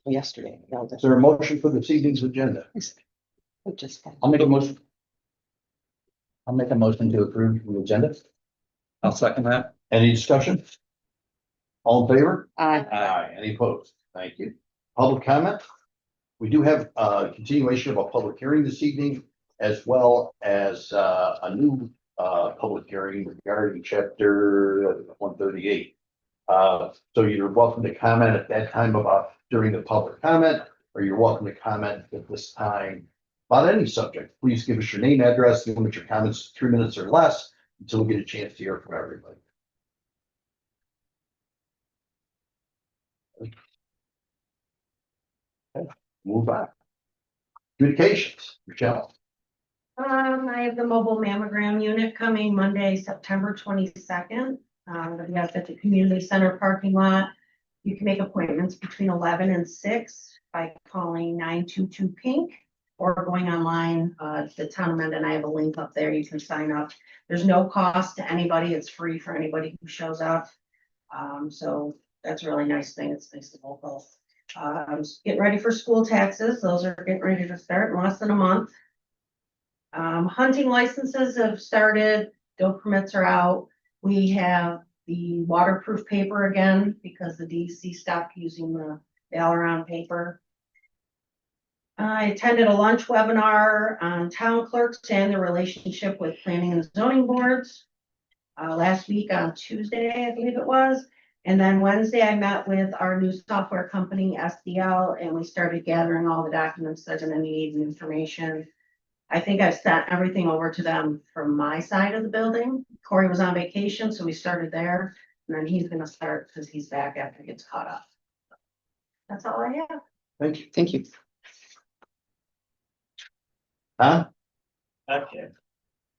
yesterday. No, Is there a motion for this evening's agenda? I'll make a motion. I'll make a motion to approve the agenda. I'll second that. Any discussion? All in favor? Aye. Any opposed? Thank you. Public comment? We do have a continuation of a public hearing this evening, as well as a new public hearing regarding chapter 138. So you're welcome to comment at that time about during the public comment, or you're welcome to comment at this time about any subject. Please give us your name, address, limit your comments to 3 minutes or less until we get a chance to hear from everybody. Okay, move on. Communications, Michelle. I have the mobile mammogram unit coming Monday, September 22nd. We have at the community center parking lot. You can make appointments between 11 and 6 by calling 922-PINK or going online. The town of Mendon, I have a link up there. You can sign up. There's no cost to anybody. It's free for anybody who shows up. So that's a really nice thing. It's nice and local. Getting ready for school taxes. Those are getting ready to start in less than a month. Hunting licenses have started. Doe permits are out. We have the waterproof paper again because the DEC stopped using the Valeron paper. I attended a lunch webinar on town clerks and the relationship with planning and zoning boards last week on Tuesday, I believe it was. And then Wednesday, I met with our new software company, SDL, and we started gathering all the documents they're gonna need and information. I think I've sent everything over to them from my side of the building. Corey was on vacation, so we started there. And then he's gonna start because he's back after he gets caught up. That's all I have. Thank you. Thank you. Huh? Okay.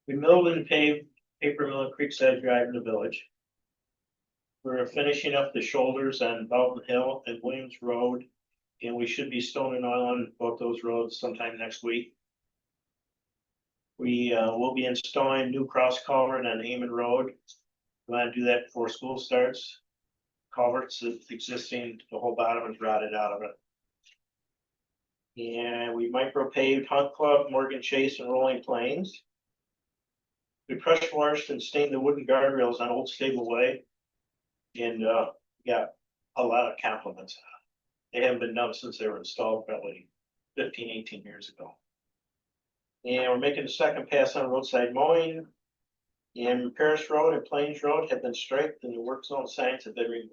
We milled and paved Paper Mill and Creekside Drive in the village. We're finishing up the shoulders on Boughton Hill and Williams Road. And we should be stone and oil on both those roads sometime next week. We will be installing new cross culvert on Amon Road. We want to do that before school starts. Culverts existing, the whole bottom is rotted out of it. And we micro paved Hunt Club, Morgan Chase, and Rolling Plains. We pressure washed and stained the wooden guardrails on Old Stable Way. And got a lot of compliments. They haven't been done since they were installed probably 15, 18 years ago. And we're making the second pass on roadside mowing. And Paris Road and Plains Road have been striped and the work zone signs have been removed.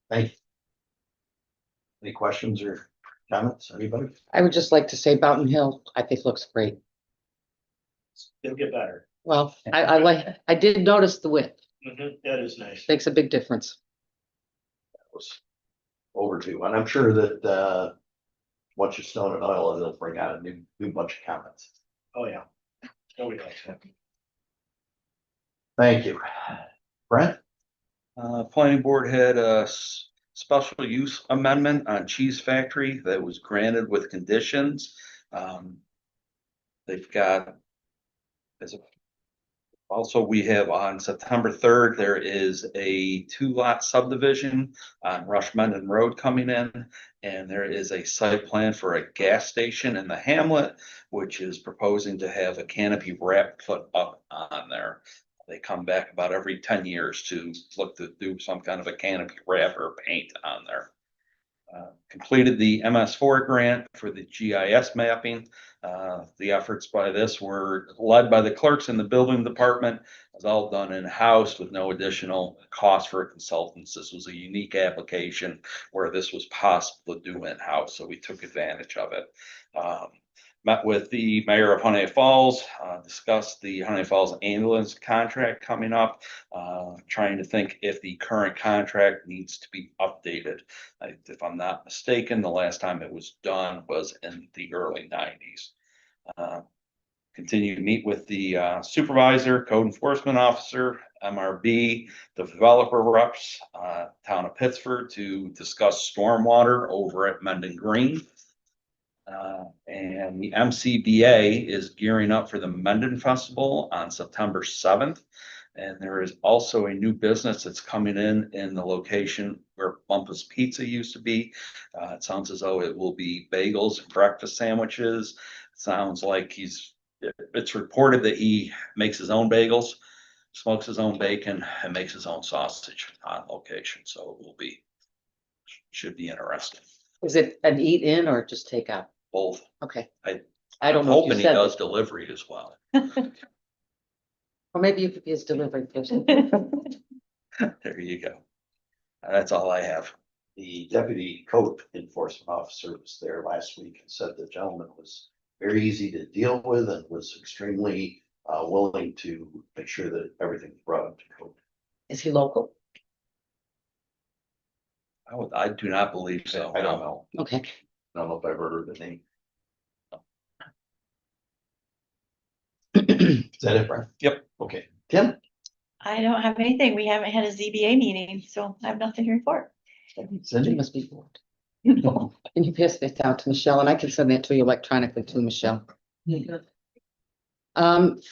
Thank you. Any questions or comments, anybody? I would just like to say Boughton Hill, I think looks great. It'll get better. Well, I did notice the width. That is nice. Makes a big difference. That was overdue, and I'm sure that once you stone and oil, it'll bring out a new bunch of comments. Oh, yeah. Nobody likes that. Thank you. Brent? Planning board had a special use amendment on Cheese Factory that was granted with conditions. They've got, also we have on September 3rd, there is a 2-lot subdivision on Rush Mendon Road coming in. And there is a site plan for a gas station in the hamlet, which is proposing to have a canopy wrap put up on there. They come back about every 10 years to look to do some kind of a canopy wrap or paint on there. Completed the MS4 grant for the GIS mapping. The efforts by this were led by the clerks in the building department. It was all done in-house with no additional cost for consultants. This was a unique application where this was possible to do in-house, so we took advantage of it. Met with the mayor of Honey Falls, discussed the Honey Falls ambulance contract coming up, trying to think if the current contract needs to be updated. If I'm not mistaken, the last time it was done was in the early 90s. Continue to meet with the supervisor, code enforcement officer, MRB, the developer reps, town of Pittsford to discuss stormwater over at Mendon Green. And the MCBA is gearing up for the Mendon Festival on September 7th. And there is also a new business that's coming in the location where Bumpus Pizza used to be. It sounds as though it will be bagels and breakfast sandwiches. Sounds like it's reported that he makes his own bagels, smokes his own bacon, and makes his own sausage on location. So it should be interesting. Is it an eat in or just take out? Both. Okay. I- I don't I'm know if hoping you he said does that. delivery as well. Or maybe you could be his delivery person. There you go. That's all I have. The deputy code enforcement officer was there last week and said the gentleman was very easy to deal with and was extremely willing to make sure that everything's brought up to code. Is he local? I do not believe so. I don't know. Okay. I don't know if I've heard the name. Is Is that it, Brian? Yep. Okay. Tim? I don't have anything. We haven't had a ZBA meeting, so I have nothing to report. You Cindy? must be bored. Can you pass this down to Michelle? And I can send that to you electronically too, Michelle. For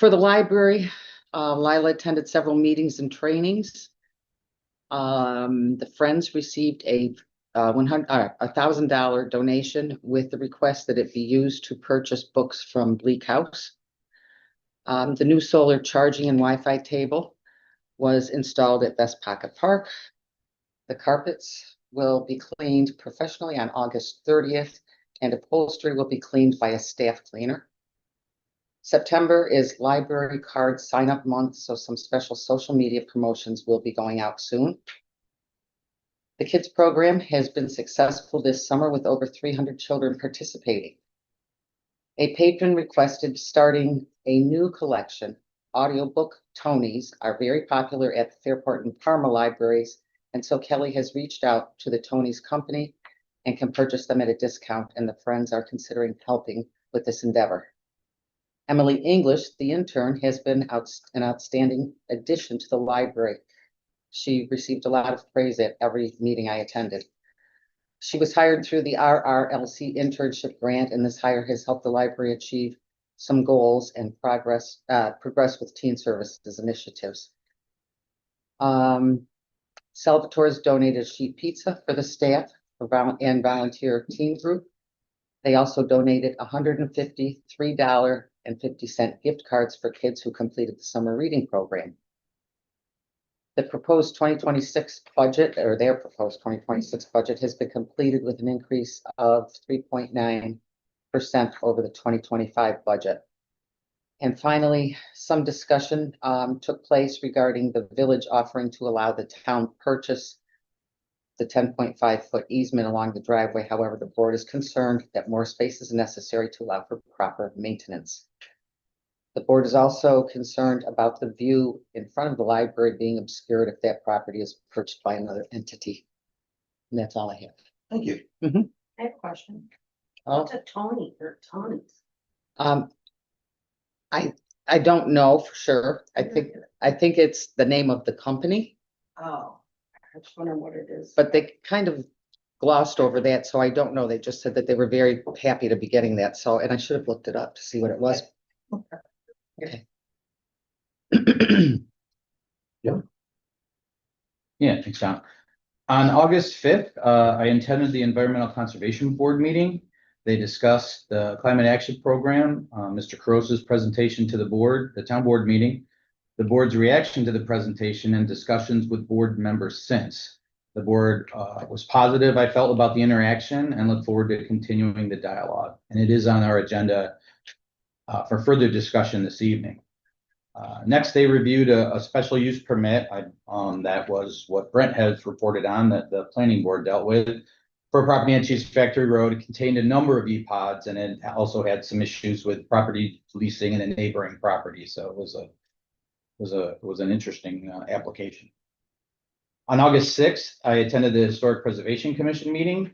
the library, Lila attended several meetings and trainings. The Friends received a $1,000 donation with the request that it be used to purchase books from Bleak House. The new solar charging and Wi-Fi table was installed at Best Pocket Park. The carpets will be cleaned professionally on August 30th, and upholstery will be cleaned by a staff cleaner. September is library card sign-up month, so some special social media promotions will be going out soon. The kids program has been successful this summer with over 300 children participating. A patron requested starting a new collection. Audiobook Tonys are very popular at the Fairport and Parma libraries, and so Kelly has reached out to the Tonys company and can purchase them at a discount, and the Friends are considering helping with this endeavor. Emily English, the intern, has been an outstanding addition to the library. She received a lot of praise at every meeting I attended. She was hired through the RRLC internship grant, and this hire has helped the library achieve some goals and progress with teen services initiatives. Salvatore's donated sheet pizza for the staff and volunteer team group. They also donated $153.50 gift cards for kids who completed the summer reading program. The proposed 2026 budget, or their proposed 2026 budget, has been completed with an increase of 3.9% over the 2025 budget. And finally, some discussion took place regarding the village offering to allow the town purchase the 10.5-foot easement along the driveway. However, the board is concerned that more space is necessary to allow for proper maintenance. The board is also concerned about the view in front of the library being obscured if that property is purchased by another entity. And that's all I have. Thank you. I have a question. What's a Tony or Tony's? I don't know for sure. I think it's the name of the company, Oh, I just wonder what it is. but they kind of glossed over that, so I don't know. They just said that they were very happy to be getting that. So, and I should have looked it up to see what it was. Okay. Yeah, thanks, John. On August 5th, I attended the Environmental Conservation Board meeting. They discussed the Climate Action Program, Mr. Carosa's presentation to the board, the town board meeting, the board's reaction to the presentation, and discussions with board members since. The board was positive, I felt, about the interaction and look forward to continuing the dialogue. And it is on our agenda for further discussion this evening. Next, they reviewed a special use permit. That was what Brent has reported on that the planning board dealt with for a property on Cheese Factory Road. It contained a number of EPODs, and it also had some issues with property leasing in a neighboring property. So it was an interesting application. On August 6th, I attended the Historic Preservation Commission meeting.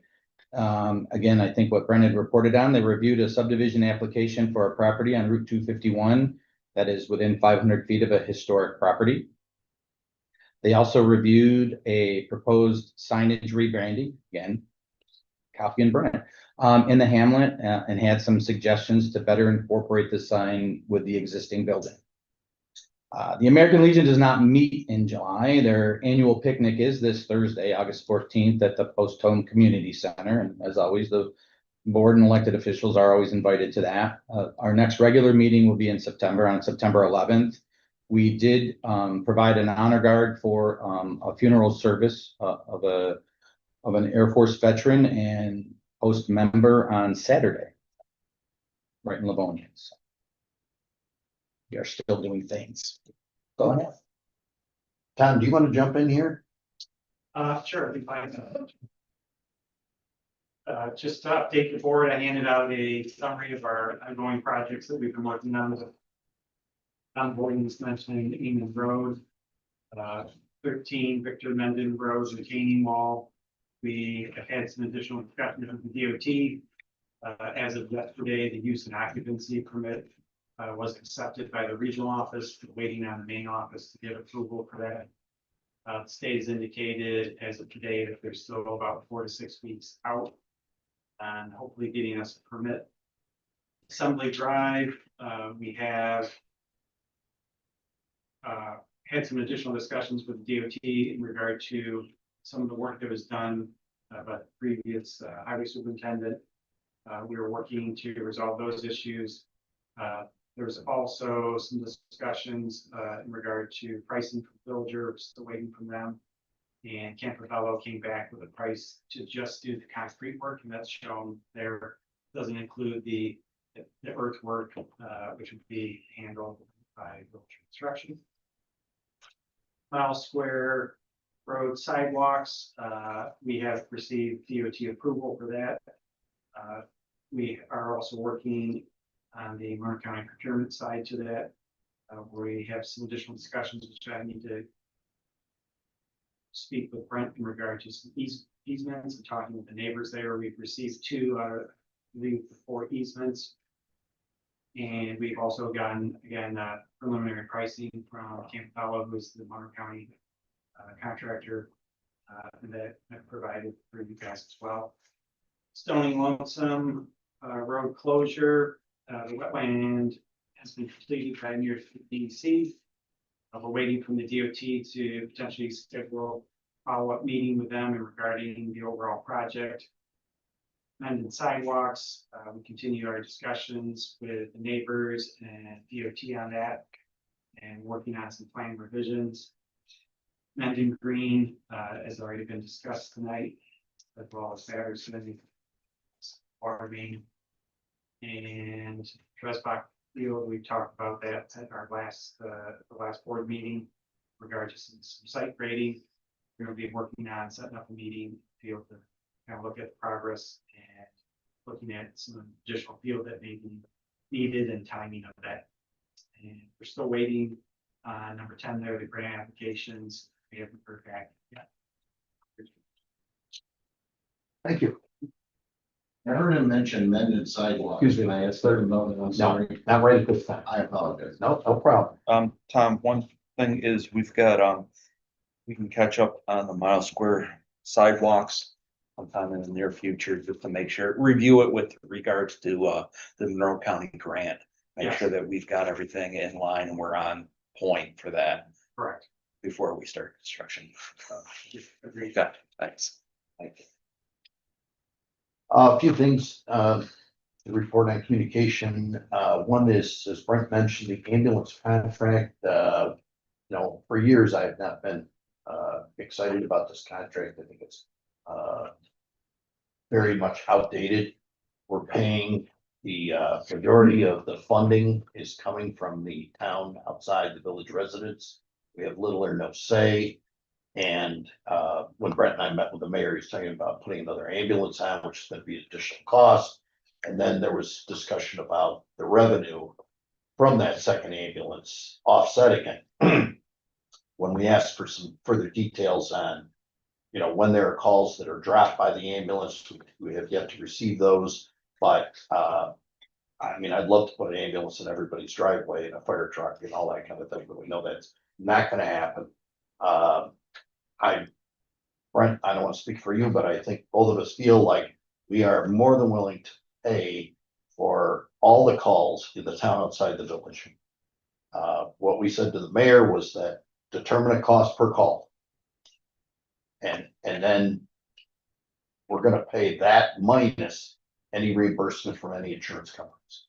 Again, I think what Brent had reported on, they reviewed a subdivision application for a property on Route 251 that is within 500 feet of a historic property. They also reviewed a proposed signage rebranding, again, copying Brent, in the hamlet, and had some suggestions to better incorporate the sign with the existing building. The American Legion does not meet in July. Their annual picnic is this Thursday, August 14th at the Post Home Community Center. And as always, the board and elected officials are always invited to that. Our next regular meeting will be in September, on September 11th. We did provide an honor guard for a funeral service of an Air Force veteran and post member on Saturday, right in Livonia. So we are still doing things. Go ahead. Tom, do you want to jump in here? Sure, if I just to update the board, I handed out a summary of our ongoing projects that we've been working on. Board was mentioning Eamon Road, 13 Victor Menden Road retaining wall. We have had some additional discussion with the DOT. As of yesterday, the use and occupancy permit was accepted by the regional office, waiting on the main office to get approval for that. The state has indicated as of today that they're still about 4 to 6 weeks out and hopefully getting us a permit. Assembly Drive, we have had some additional discussions with the DOT in regard to some of the work that was done by the previous highway superintendent. We were working to resolve those issues. There's also some discussions in regard to pricing from Villager, we're still waiting from them. And Camperfello came back with a price to just do the concrete work, and that's shown there. Doesn't include the earthwork, which would be handled by Villager Construction. Mile Square Road sidewalks, we have received DOT approval for that. We are also working on the Monroe County procurement side to that. We have some additional discussions which I need to speak with Brent in regard to some easements and talking with the neighbors there. We've received 2 out of the 4 easements. And we've also gotten, again, preliminary pricing from Campanella, who's the Monroe County contractor that I've provided for you guys as well. Stony Lonesome road closure, the wetland has been completed by near DC. We're waiting from the DOT to potentially schedule a follow-up meeting with them regarding the overall project. And in sidewalks, we continue our discussions with the neighbors and DOT on that and working on some plan revisions. Mendon Green has already been discussed tonight, as well as Patterson, water main, and Tresbach Field. We talked about that at our the last board meeting in regard to some site grading. We're going to be working on setting up a meeting field to kind of look at the progress and looking at some additional field that may be needed and timing of that. And we're still waiting on number 10 there, the grant applications. We haven't heard back yet. Thank you. I heard him mention Mendon sidewalks. Excuse me. Can I ask third moment? I'm sorry. Not right at this time. I apologize. No problem. Tom, one thing is we've got, we can catch up on the Mile Square sidewalks sometime in the near future, just to make sure, review it with regards to, the Monroe County grant. Make Yes. sure that we've got everything in line and we're on point for that Correct. before we start construction. Agreed. Okay, thanks. Thank you. A few things, to report on communication. One is, as Brent mentioned, the ambulance contract. For years I have not been, excited about this contract. I think it's, very much outdated. We're paying the, majority of the funding is coming from the town outside the village residents. We have little or no say. And when Brent and I met with the mayor, he's talking about putting another ambulance on, which is going to be additional cost. And then there was discussion about the revenue from that second ambulance offsetting it. When we asked for some further details on, when there are calls that are dropped by the ambulance, we have yet to receive those. But I'd love to put an ambulance in everybody's driveway and a fire truck and all that kind of thing, but we know that's not going to happen. Brent, I don't want to speak for you, but I think both of us feel like we are more than willing to pay for all the calls in the town outside the village. what we said to the mayor was that determine a cost per call. And then we're gonna pay that minus any reimbursement from any insurance companies.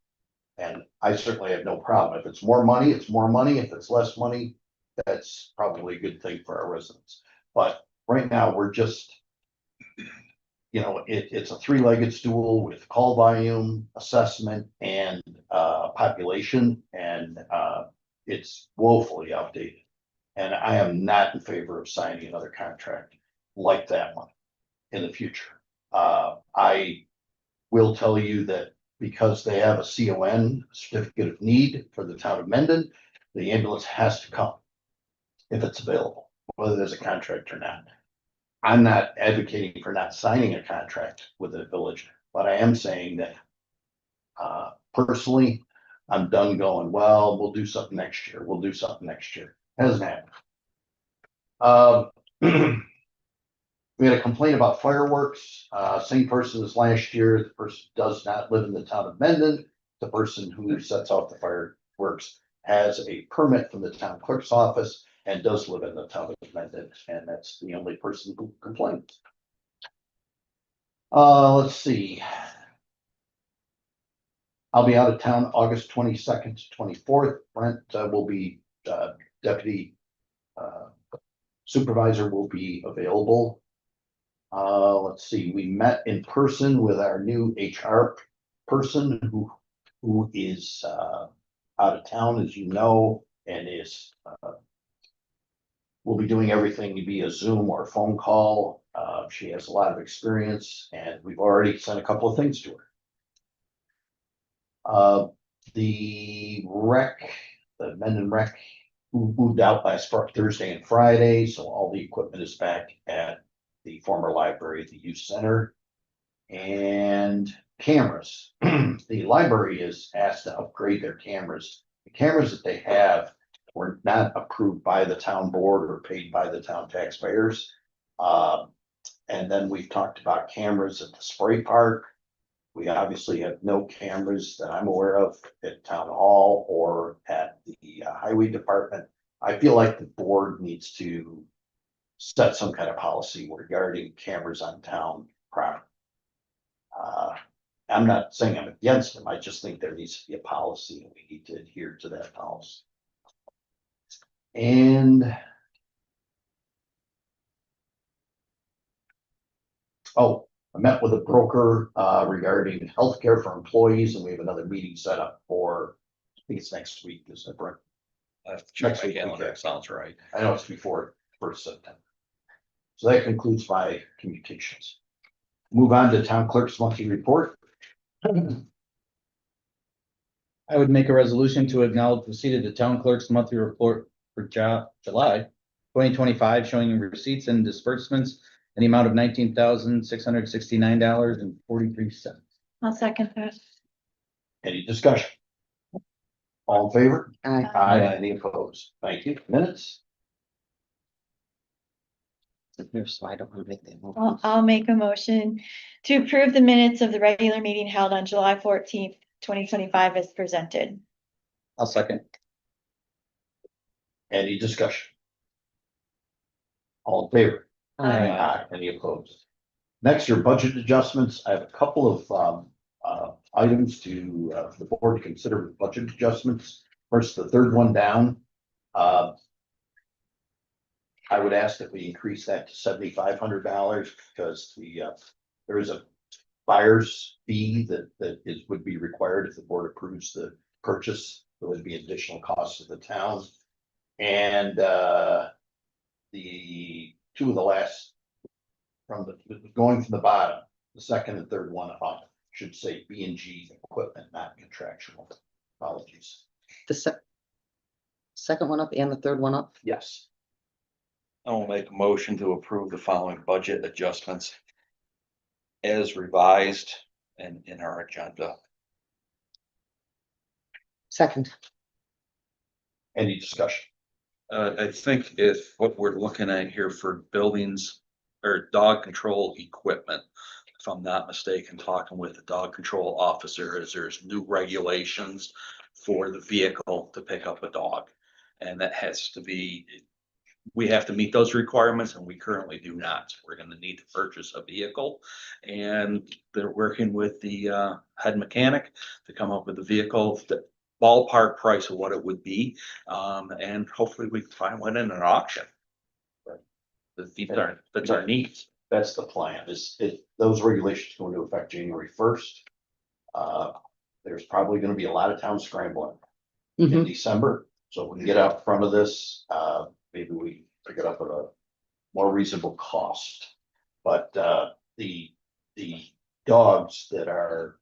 And I certainly have no problem. If it's more money, it's more money. If it's less money, that's probably a good thing for our residents. But right now, we're just, you know, it's a three-legged stool with call volume, assessment, and population, and it's woefully outdated. And I am not in favor of signing another contract like that one in the future. I will tell you that because they have a CON, certificate of need for the town of Mendon, the ambulance has to come if it's available, whether there's a contract or not. I'm not advocating for not signing a contract with the village, but I am saying that personally, I'm done going, well, we'll do something next year. We'll do something next year. Hasn't happened. We had a complaint about fireworks, same person as last year. The person does not live in the town of Mendon. The person who sets off the fireworks has a permit from the town clerk's office and does live in the town of Mendon, and that's the only person who complains. Let's see. I'll be out of town August 22nd to 24th. Brent will be, deputy supervisor will be available. Let's see, we met in person with our new HR person who is out of town, as you know, and is will be doing everything via Zoom or phone call. She has a lot of experience, and we've already sent a couple of things to her. The Mendon Rec, who moved out last Thursday and Friday, so all the equipment is back at the former library, the youth center, and cameras. The library is asked to upgrade their cameras. The cameras that they have were not approved by the town board or paid by the town taxpayers. And then we've talked about cameras at the spray park. We obviously have no cameras that I'm aware of at town hall or at the highway department. I feel like the board needs to set some kind of policy regarding cameras on town property. I'm not saying I'm against them. I just think there needs to be a policy and we need to adhere to that policy. And I met with a broker regarding healthcare for employees, and we have another meeting set up for, I think it's next week, isn't it, Brent? I have to check Next my week, calendar. okay. Sounds right. I know it's before 1st September. So that concludes my communications. Move on to town clerk's monthly report. I would make a resolution to acknowledge receipt of the town clerk's monthly report for July 2025, showing receipts and disbursements in the amount of $19,669.43. I'll second that. Any discussion? All in favor? Aye. Aye. Any opposed? Thank you. Minutes? Here, so I don't want to make that. I'll make a motion to approve the minutes of the regular meeting held on July 14th, 2025 as presented. I'll second. Any discussion? All in favor? Aye. Aye. Any opposed? Next, your budget adjustments. I have a couple of items to for the board to consider with budget adjustments. First, the third one down. I would ask that we increase that to $7,500 because there is a buyer's fee that would be required if the board approves the purchase. There would be additional costs to the town. And the two of the last going from the bottom, the second and third one up should say B&G equipment, not contractual. Apologies. The second one up and the third one up? Yes. I will make a motion to approve the following budget adjustments as revised and in our agenda. Second. Any discussion? I think if what we're looking at here for buildings or dog control equipment, if I'm not mistaken, talking with the dog control officer, is there's new regulations for the vehicle to pick up a dog. And that has to be, we have to meet those requirements and we currently do not. So we're gonna need to purchase a vehicle. And they're working with the head mechanic to come up with a vehicle, the ballpark price of what it would be. And hopefully we can find one in an auction. That's our needs. That's the plan, those regulations go into effect January 1st. There's probably gonna be a lot of towns scrambling in Mhm. December, so if we can get out in front of this, maybe we pick it up at a more reasonable cost. But, the dogs that are,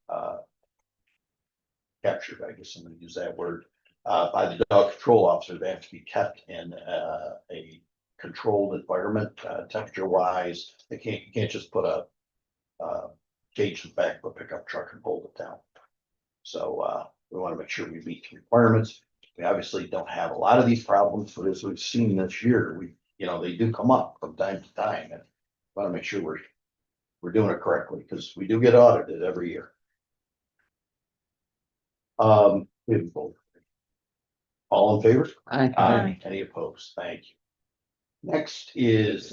captured, I guess I'm gonna use that word, by the dog control officer, they have to be kept in, a controlled environment, temperature wise. You can't just put a cage in the back of a pickup truck and hold it down. So, we want to make sure we meet the requirements. We obviously don't have a lot of these problems, but as we've seen this year, they do come up from time to time, and want to make sure we're doing it correctly, because we do get audited every year. We have a vote. All in favor? Aye. Any opposed? Thank you. Next is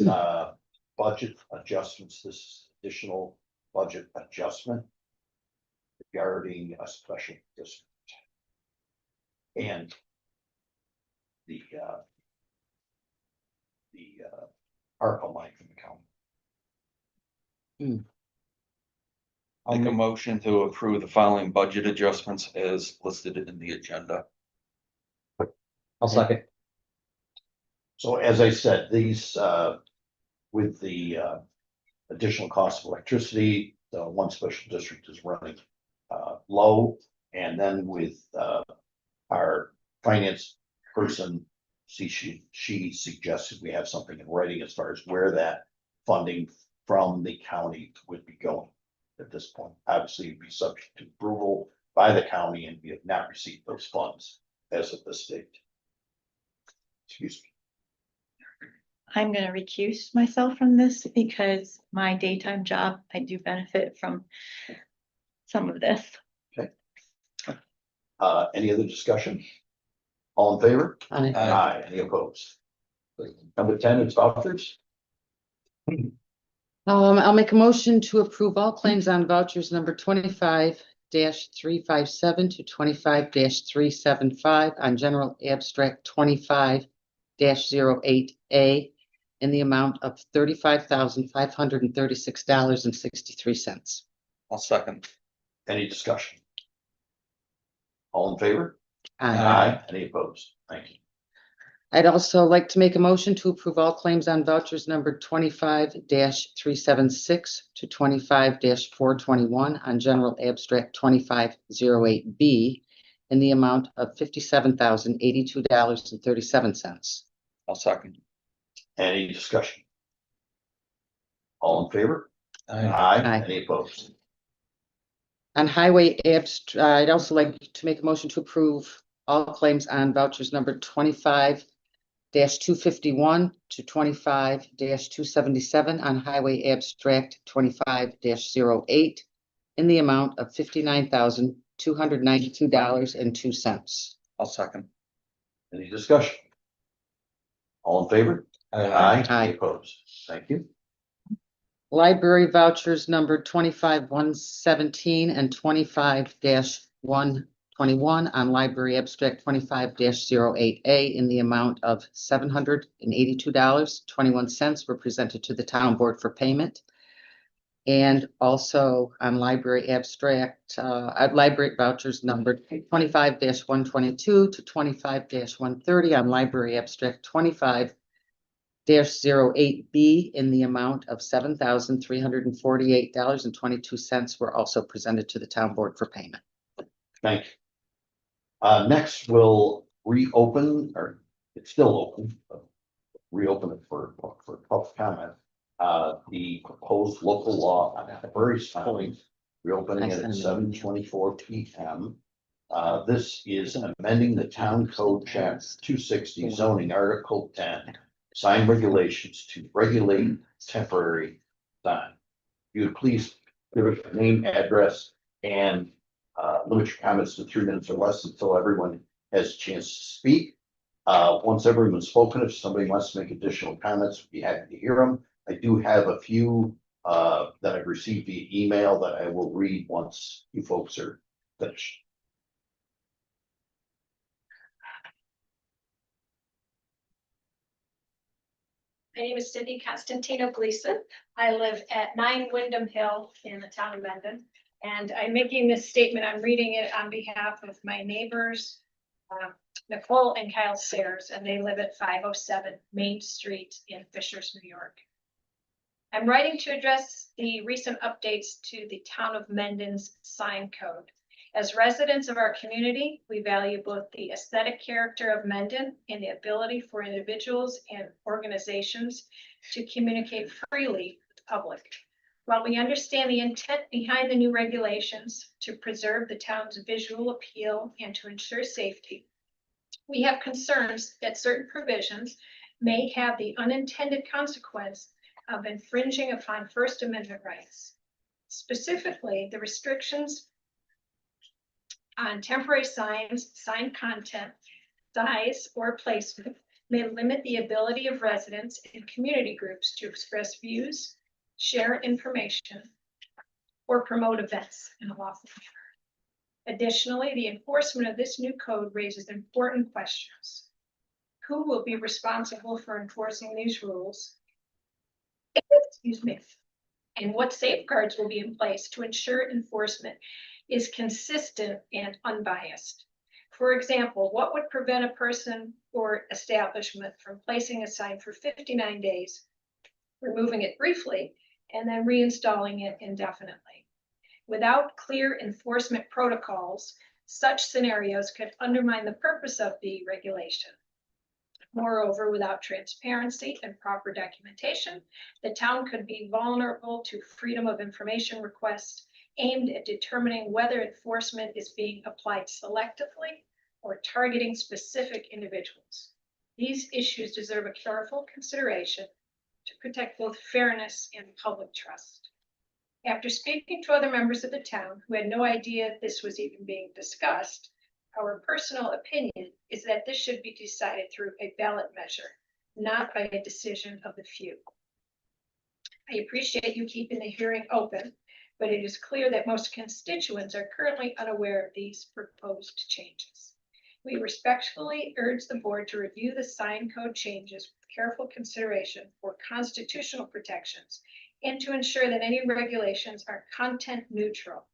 budget adjustments. This is additional budget adjustment regarding a special district. And the ARPA money from the county. I'll make a motion to approve the following budget adjustments as listed in the agenda. I'll second. So as I said, these, with the additional cost of electricity, the one special district is running low. And then with our finance person, she suggested we have something in writing as far as where that funding from the county would be going at this point. Obviously, it'd be subject to approval by the county, and we have not received those funds as of this date. Excuse me. I'm gonna recuse myself from this because my daytime job, I do benefit from some of this. Any other discussion? All in favor? Aye. Aye. Any opposed? Number 10 is vouchers. I'll make a motion to approve all claims on vouchers number 25-357 to 25-375 on general abstract 25-08A in the amount of $35,536.63. I'll second. Any discussion? All in favor? Aye. Any opposed? Thank you. I'd also like to make a motion to approve all claims on vouchers number 25-376 to 25-421 on general abstract 25-08B in the amount of $57,082.37. I'll second. Any discussion? All in favor? Aye. Any opposed? On highway I'd also like to make a motion to approve all claims on vouchers number 25-251 to 25-277 on highway abstract 25-08 in the amount of $59,292.02. I'll second. Any discussion? All in favor? Aye. Any opposed? Thank you. Library vouchers number 25-117 and 25-121 on library abstract 25-08A in the amount of $782.21 were presented to the town board for payment. And also on library abstract, library vouchers numbered 25-122 to 25-130 on library abstract 25-08B in the amount of $7,348.22 were also presented to the town board for payment. Thank you. Next, we'll reopen, or it's still open, but reopen it for public comment. The proposed local law on libraries filing, reopening it at 7:24 PM. This is amending the town code chapter 260 zoning article 10, sign regulations to regulate temporary sign. You would please give us your name, address, and limit your comments to 3 minutes or less until everyone has a chance to speak. Once everyone's spoken, if somebody wants to make additional comments, we'd be happy to hear them. I do have a few that I've received via email that I will read once you folks are finished. My name is Cindy Constantino Gleason. I live at 9 Wyndham Hill in the town of Mendon. And I'm making this statement, I'm reading it on behalf of my neighbors, Nicole and Kyle Sayers, and they live at 507 Main Street in Fishers, New York. I'm writing to address the recent updates to the town of Mendon's sign code. As residents of our community, we value both the aesthetic character of Mendon and the ability for individuals and organizations to communicate freely with the public. While we understand the intent behind the new regulations to preserve the town's visual appeal and to ensure safety, we have concerns that certain provisions may have the unintended consequence of infringing upon First Amendment rights. Specifically, the restrictions on temporary signs, sign content, size, or placement may limit the ability of residents and community groups to express views, share information, or promote events in a lawful manner. Additionally, the enforcement of this new code raises important questions. Who will be responsible for enforcing these rules? Excuse me. And what safeguards will be in place to ensure enforcement is consistent and unbiased? For example, what would prevent a person or establishment from placing a sign for 59 days, removing it briefly, and then reinstalling it indefinitely? Without clear enforcement protocols, such scenarios could undermine the purpose of the regulation. Moreover, without transparency and proper documentation, the town could be vulnerable to freedom of information requests aimed at determining whether enforcement is being applied selectively or targeting specific individuals. These issues deserve a careful consideration to protect both fairness and public trust. After speaking to other members of the town who had no idea this was even being discussed, our personal opinion is that this should be decided through a ballot measure, not by a decision of the few. I appreciate you keeping the hearing open, but it is clear that most constituents are currently unaware of these proposed changes. We respectfully urge the board to review the sign code changes with careful consideration for constitutional protections and to ensure that any regulations are content neutral,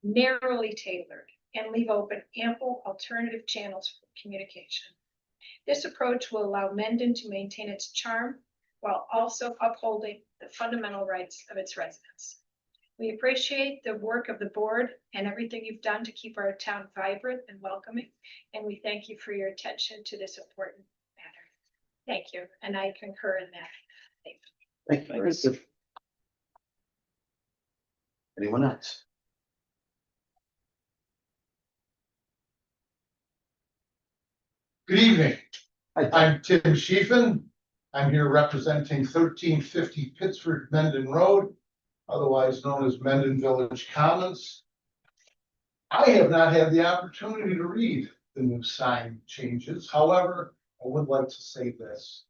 narrowly tailored, and leave open ample alternative channels for communication. This approach will allow Mendon to maintain its charm while also upholding the fundamental rights of its residents. We appreciate the work of the board and everything you've done to keep our town vibrant and welcoming, and we thank you for your attention to this important matter. Thank you, and I concur in that. Thank you. Thank you. Very good. Anyone else? Good evening. Hi, I'm Tim Schiefen. I'm here representing 1350 Pittsford Mendon Road, otherwise known as Mendon Village Commons. I have not had the opportunity to read the new sign changes. However, I would like to say this.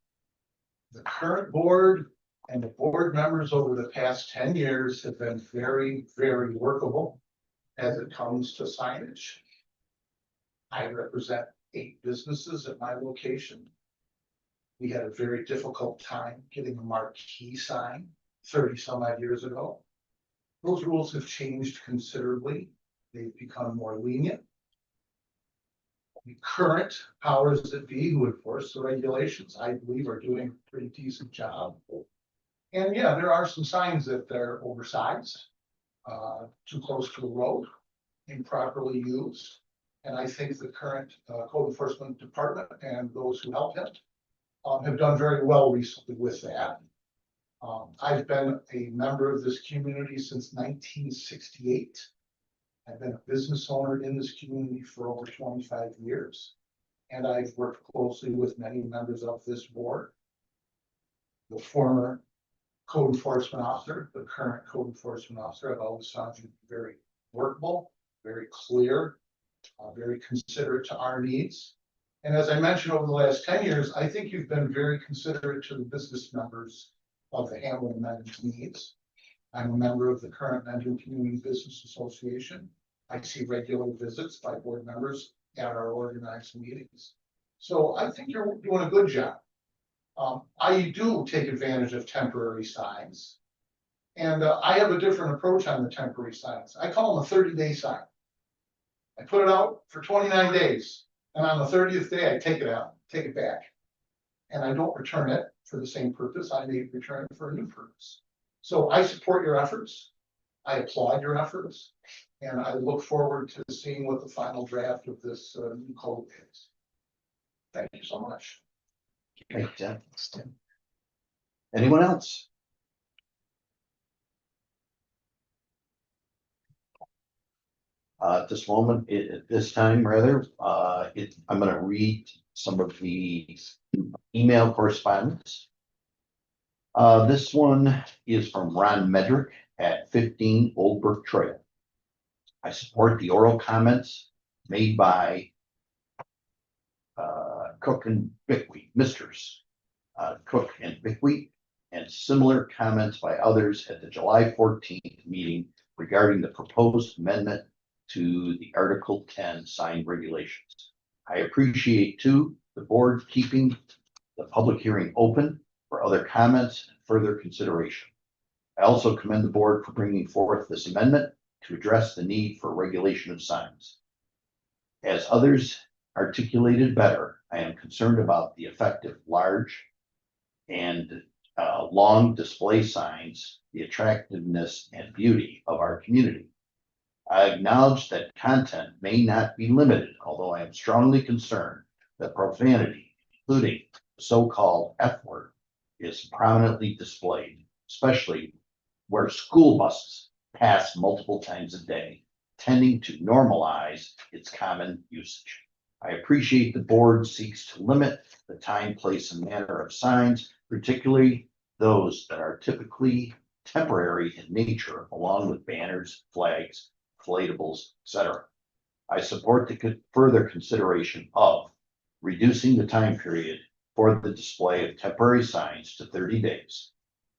The current board and the board members over the past 10 years have been very, very workable as it comes to signage. I represent 8 businesses at my location. We had a very difficult time getting a marquee sign 30 some odd years ago. Those rules have changed considerably. They've become more lenient. The current powers that be who enforce the regulations, I believe, are doing a pretty decent job. And yeah, there are some signs that they're oversized, too close to a road, improperly used. And I think the current code enforcement department and those who help him have done very well recently with that. I've been a member of this community since 1968. I've been a business owner in this community for over 25 years. And I've worked closely with many members of this board. The former code enforcement officer, the current code enforcement officer, I've always found you very workable very clear, very considerate to our needs. And as I mentioned, over the last 10 years, I think you've been very considerate to the business members of the Hamlin Mendon's needs. I'm a member of the current Mendon Community Business Association. I see regular visits by board members at our organized meetings. So I think you're doing a good job. I do take advantage of temporary signs. And I have a different approach on the temporary signs. I call them a 30-day sign. I put it out for 29 days. And on the 30th day, I take it out, take it back. And I don't return it for the same purpose. I may return it for a new purpose. So I support your efforts. I applaud your efforts. And I look forward to seeing what the final draft of this new code is. Thank you so much. Thank you, Tim. Anyone else? At this moment, at this time, rather, I'm gonna read some of the email correspondence. This one is from Ron Medrick at 15 Old Brook Trail. I support the oral comments made by Cook and Bickwheat, Misters Cook and Bickwheat, and similar comments by others at the July 14th meeting regarding the proposed amendment to the Article 10 sign regulations. I appreciate too the board keeping the public hearing open for other comments and further consideration. I also commend the board for bringing forth this amendment to address the need for regulation of signs. As others articulated better, I am concerned about the effect of large and long display signs, the attractiveness and beauty of our community. I acknowledge that content may not be limited, although I am strongly concerned that profanity, including the so-called F word, is prominently displayed, especially where school buses pass multiple times a day, tending to normalize its common usage. I appreciate the board seeks to limit the time, place, and manner of signs, particularly those that are typically temporary in nature, along with banners, flags, inflatables, etc. I support the further consideration of reducing the time period for the display of temporary signs to 30 days,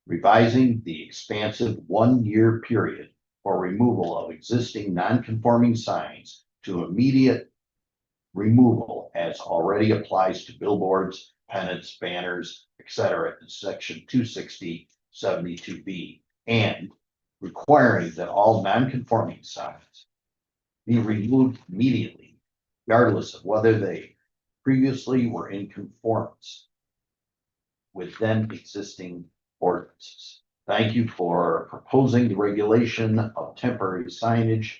revising the expansive 1-year period for removal of existing non-conforming signs to immediate removal as already applies to billboards, pennants, banners, etc. in section 260-72B, and requiring that all non-conforming signs be removed immediately, regardless of whether they previously were in conformance with then existing ordinances. Thank you for proposing the regulation of temporary signage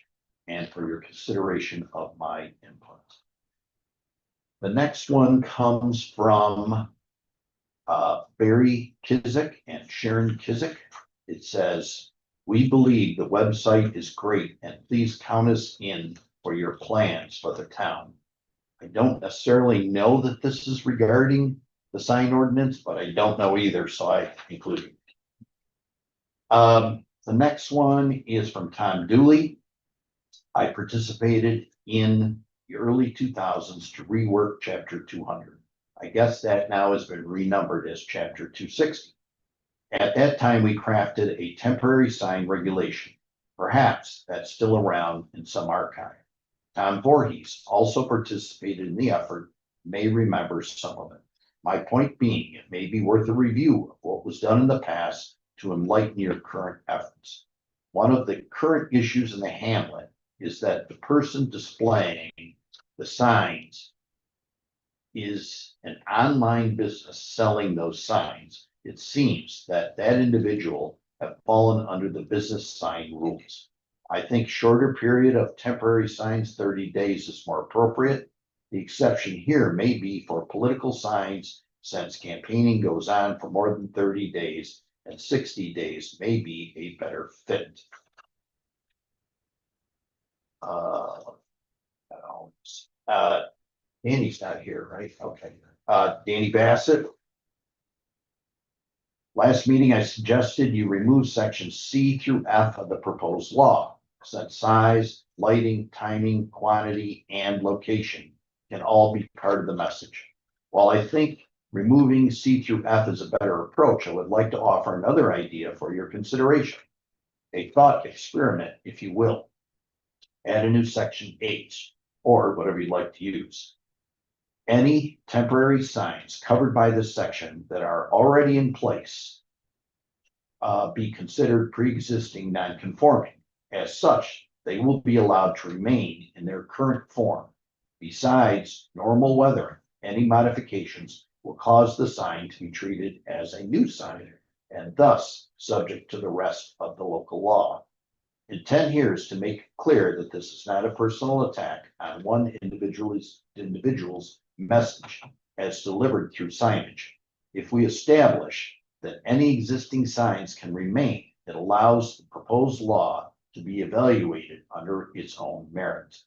and for your consideration of my input. The next one comes from Barry Kizik and Sharon Kizik. It says, "We believe the website is great and please count us in for your plans for the town." I don't necessarily know that this is regarding the sign ordinance, but I don't know either, so I included it. The next one is from Tom Dooley. I participated in the early 2000s to rework chapter 200. I guess that now has been renumbered as chapter 260. At that time, we crafted a temporary sign regulation. Perhaps that's still around in some archive. Tom Voorhees also participated in the effort, may remember some of it. My point being, it may be worth a review of what was done in the past to enlighten your current efforts. One of the current issues in the hamlet is that the person displaying the signs is an online business selling those signs. It seems that that individual have fallen under the business sign rules. I think shorter period of temporary signs, 30 days, is more appropriate. The exception here may be for political signs, since campaigning goes on for more than 30 days, and 60 days may be a better fit. Danny's not here, right? Okay. Danny Bassett. Last meeting, I suggested you remove sections C through F of the proposed law, since size, lighting, timing, quantity, and location can all be part of the message. While I think removing C through F is a better approach, I would like to offer another idea for your consideration. A thought experiment, if you will. Add a new section H, or whatever you'd like to use. Any temporary signs covered by this section that are already in place be considered pre-existing non-conforming. As such, they will be allowed to remain in their current form. Besides normal weathering, any modifications will cause the sign to be treated as a new sign and thus subject to the rest of the local law. Intent here is to make clear that this is not a personal attack on one individual's message as delivered through signage. If we establish that any existing signs can remain, it allows the proposed law to be evaluated under its own merit.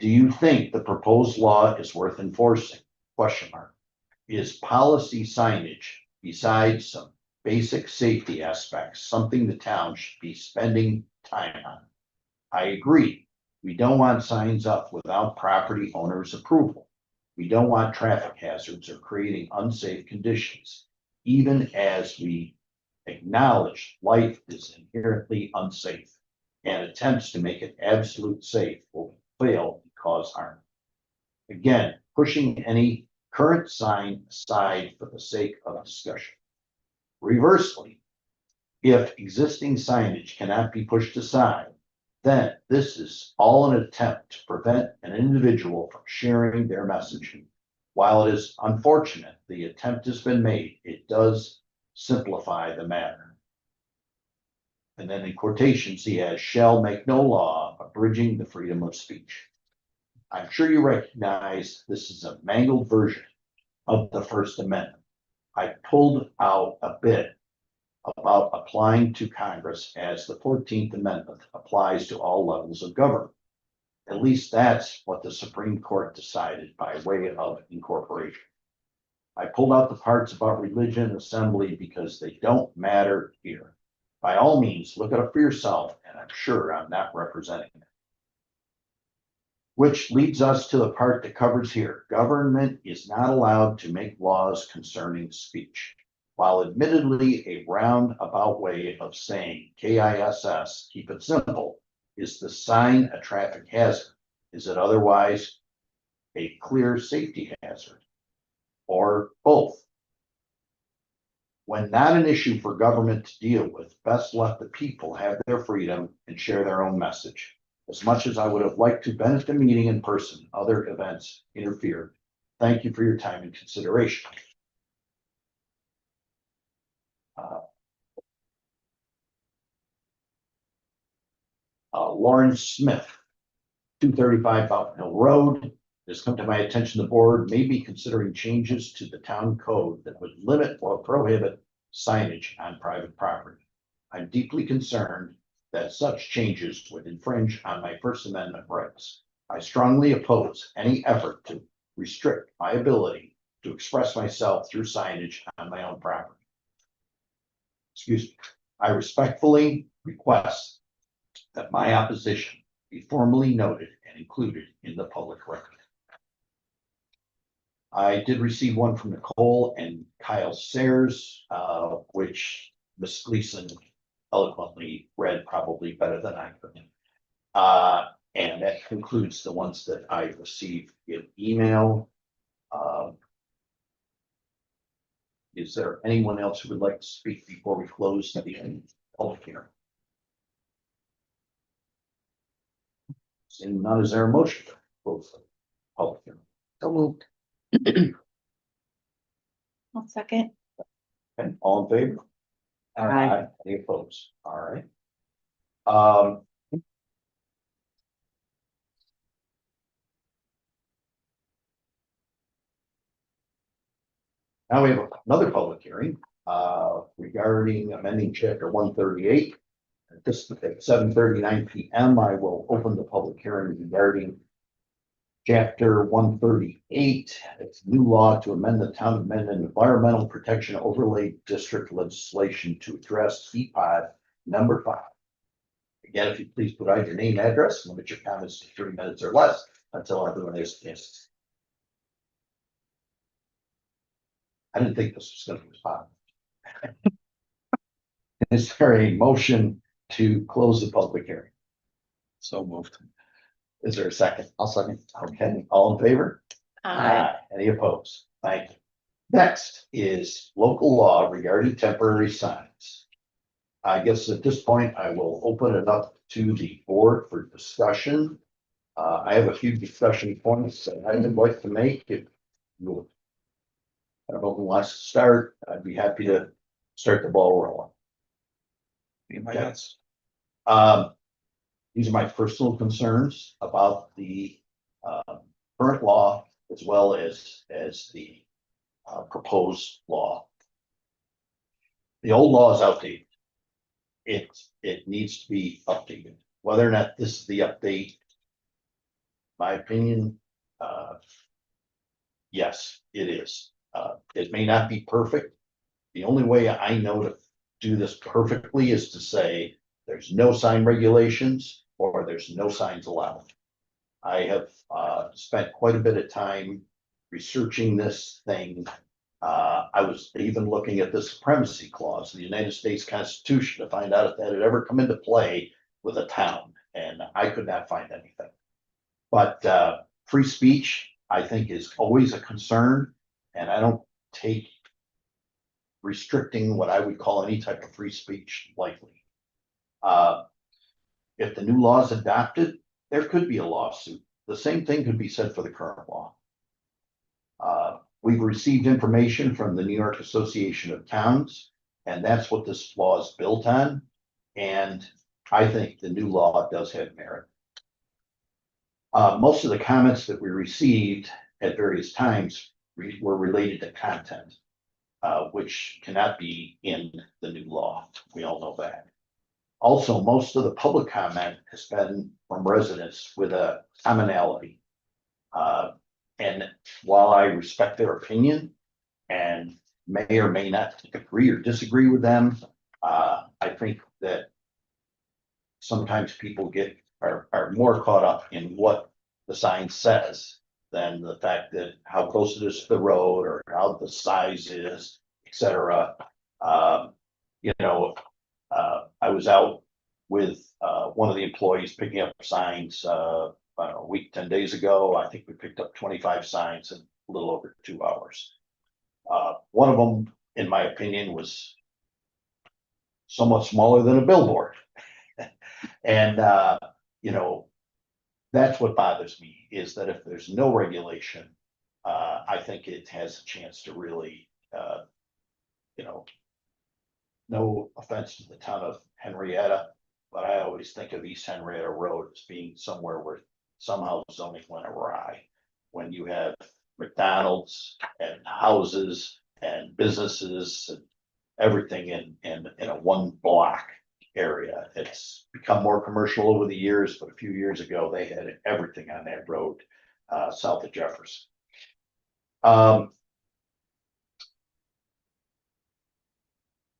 Do you think the proposed law is worth enforcing? Question mark. Is policy signage, besides some basic safety aspects, something the town should be spending time on? I agree. We don't want signs up without property owners' approval. We don't want traffic hazards or creating unsafe conditions, even as we acknowledge life is inherently unsafe, and attempts to make it absolute safe will fail and cause harm. Again, pushing any current sign aside for the sake of discussion. Reversely, if existing signage cannot be pushed aside, then this is all an attempt to prevent an individual from sharing their message. While it is unfortunate the attempt has been made, it does simplify the matter. And then in quotations, he has, shall make no law abridging the freedom of speech. I'm sure you recognize this is a mangled version of the First Amendment. I pulled out a bit about applying to Congress as the 14th Amendment applies to all levels of government. At least that's what the Supreme Court decided by way of incorporation. I pulled out the parts about religion and assembly because they don't matter here. By all means, look it up for yourself, and I'm sure I'm not representing it. Which leads us to the part that covers here. Government is not allowed to make laws concerning speech. While admittedly a roundabout way of saying KISS, keep it simple, is the sign a traffic hazard? Is it otherwise a clear safety hazard? Or both? When not an issue for government to deal with, best let the people have their freedom and share their own message. As much as I would have liked to benefit the meeting in person, other events interfered. Thank you for your time and consideration. Lauren Smith, 235 Fountain Hill Road. It has come to my attention the board may be considering changes to the town code that would limit or prohibit signage on private property. I'm deeply concerned that such changes would infringe on my First Amendment rights. I strongly oppose any effort to restrict my ability to express myself through signage on my own property. Excuse me. I respectfully request that my opposition be formally noted and included in the public record. I did receive one from Nicole and Kyle Sayers, which Ms. Gleason eloquently read probably better than I could. And that concludes the ones that I received in email. Is there anyone else who would like to speak before we close the public hearing? Seeing none, is there a motion to close the public hearing? So moved. I'll second. And all in favor? Aye. Any opposed? All right. Now we have another public hearing regarding amending chapter 138. At this at 7:39 p.m. I will open the public hearing regarding chapter 138. It's new law to amend the town of Mendon Environmental Protection Overlay District legislation to address EPOD number 5. Again, if you please provide your name, address, limit your comments to 3 minutes or less until everyone is finished. I didn't think this was gonna respond. Is there a motion to close the public hearing? So moved. Is there a second? I'll second. Okay, all in favor? Aye. Any opposed? Thank you. Next is local law regarding temporary signs. I guess at this point, I will open it up to the board for discussion. I have a few discussion points that I would like to make if you. I don't know who wants to start. I'd be happy to start the ball rolling. Be my Yeah. guest. These are my personal concerns about the current law as well as the proposed law. The old law is outdated. It needs to be updated. Whether or not this is the update, my opinion, yes, it is. It may not be perfect. The only way I know to do this perfectly is to say there's no sign regulations or there's no signs allowed. I have spent quite a bit of time researching this thing. I was even looking at the supremacy clause in the United States Constitution to find out if that had ever come into play with a town, and I could not find anything. But free speech, I think, is always a concern, and I don't take restricting what I would call any type of free speech lightly. If the new law is adopted, there could be a lawsuit. The same thing could be said for the current law. We've received information from the New York Association of Towns, and that's what this law is built on. And I think the new law does have merit. Most of the comments that we received at various times were related to content, which cannot be in the new law. We all know that. Also, most of the public comment has been from residents with a commonality. And while I respect their opinion and may or may not agree or disagree with them, I think that sometimes people are more caught up in what the sign says than the fact that how close it is to the road or how the size is, etc. I was out with one of the employees picking up signs a week, 10 days ago. I think we picked up 25 signs in a little over 2 hours. One of them, in my opinion, was somewhat smaller than a billboard. And, that's what bothers me, is that if there's no regulation, I think it has a chance to really, no offense to the town of Henrietta, but I always think of East Henrietta Road as being somewhere where somehow zoning went awry. When you have McDonald's and houses and businesses and everything in a one block area. It's become more commercial over the years, but a few years ago, they had everything on that road south of Jefferson.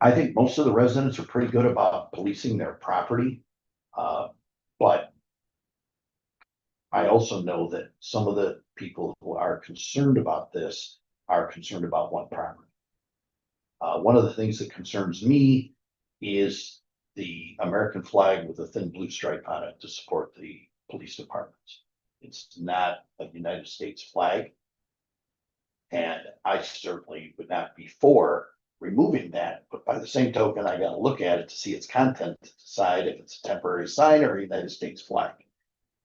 I think most of the residents are pretty good about policing their property. But I also know that some of the people who are concerned about this are concerned about one property. One of the things that concerns me is the American flag with a thin blue stripe on it to support the police departments. It's not a United States flag. And I certainly would not be for removing that, but by the same token, I gotta look at it to see its content to decide if it's a temporary sign or a United States flag.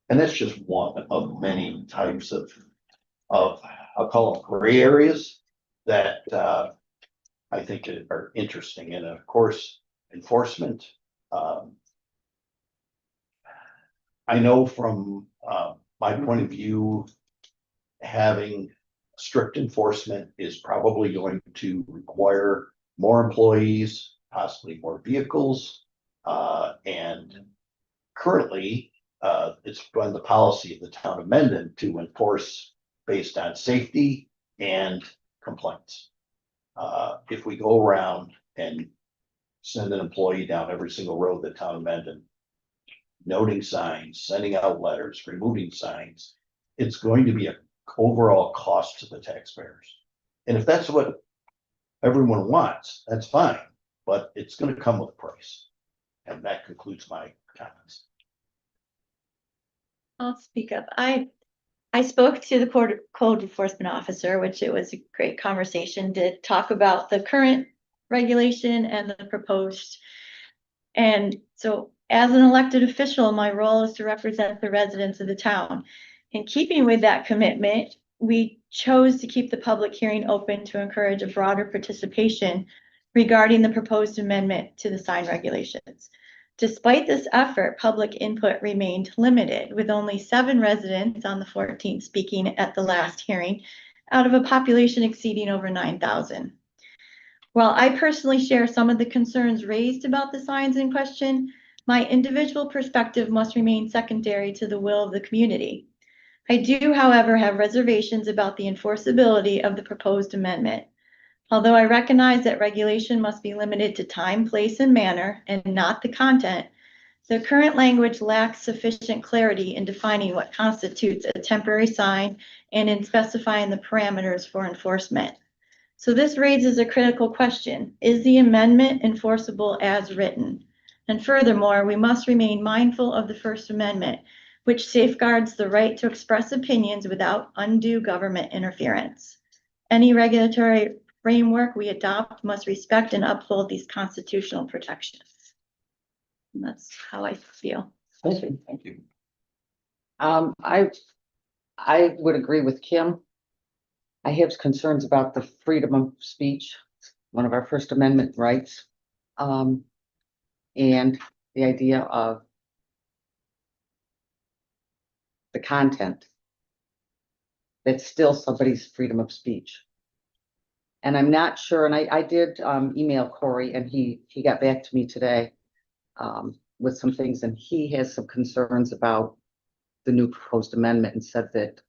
And that's just one of many types of I'll call them gray areas that I think are interesting. And of course, enforcement. I know from my point of view, having strict enforcement is probably going to require more employees, possibly more vehicles. And currently, it's been the policy of the town of Mendon to enforce based on safety and complaints. If we go around and send an employee down every single road that town of Mendon, noting signs, sending out letters, removing signs. It's going to be an overall cost to the taxpayers. And if that's what everyone wants, that's fine, but it's gonna come with a price. And that concludes my comments. I'll speak up. I spoke to the code enforcement officer, which it was a great conversation to talk about the current regulation and the proposed. And so as an elected official, my role is to represent the residents of the town. In keeping with that commitment, we chose to keep the public hearing open to encourage a broader participation regarding the proposed amendment to the sign regulations. Despite this effort, public input remained limited, with only 7 residents on the 14th speaking at the last hearing, out of a population exceeding over 9,000. While I personally share some of the concerns raised about the signs in question, my individual perspective must remain secondary to the will of the community. I do, however, have reservations about the enforceability of the proposed amendment. Although I recognize that regulation must be limited to time, place, and manner, and not the content, the current language lacks sufficient clarity in defining what constitutes a temporary sign and in specifying the parameters for enforcement. So this raises a critical question. Is the amendment enforceable as written? And furthermore, we must remain mindful of the First Amendment, which safeguards the right to express opinions without undue government interference. Any regulatory framework we adopt must respect and uphold these constitutional protections. And that's how I feel. Thank you. Thank you. I would agree with Kim. I have concerns about the freedom of speech, one of our First Amendment rights. And the idea of the content. That's still somebody's freedom of speech. And I'm not sure, and I did email Corey, and he got back to me today with some things, and he has some concerns about the new proposed amendment and said that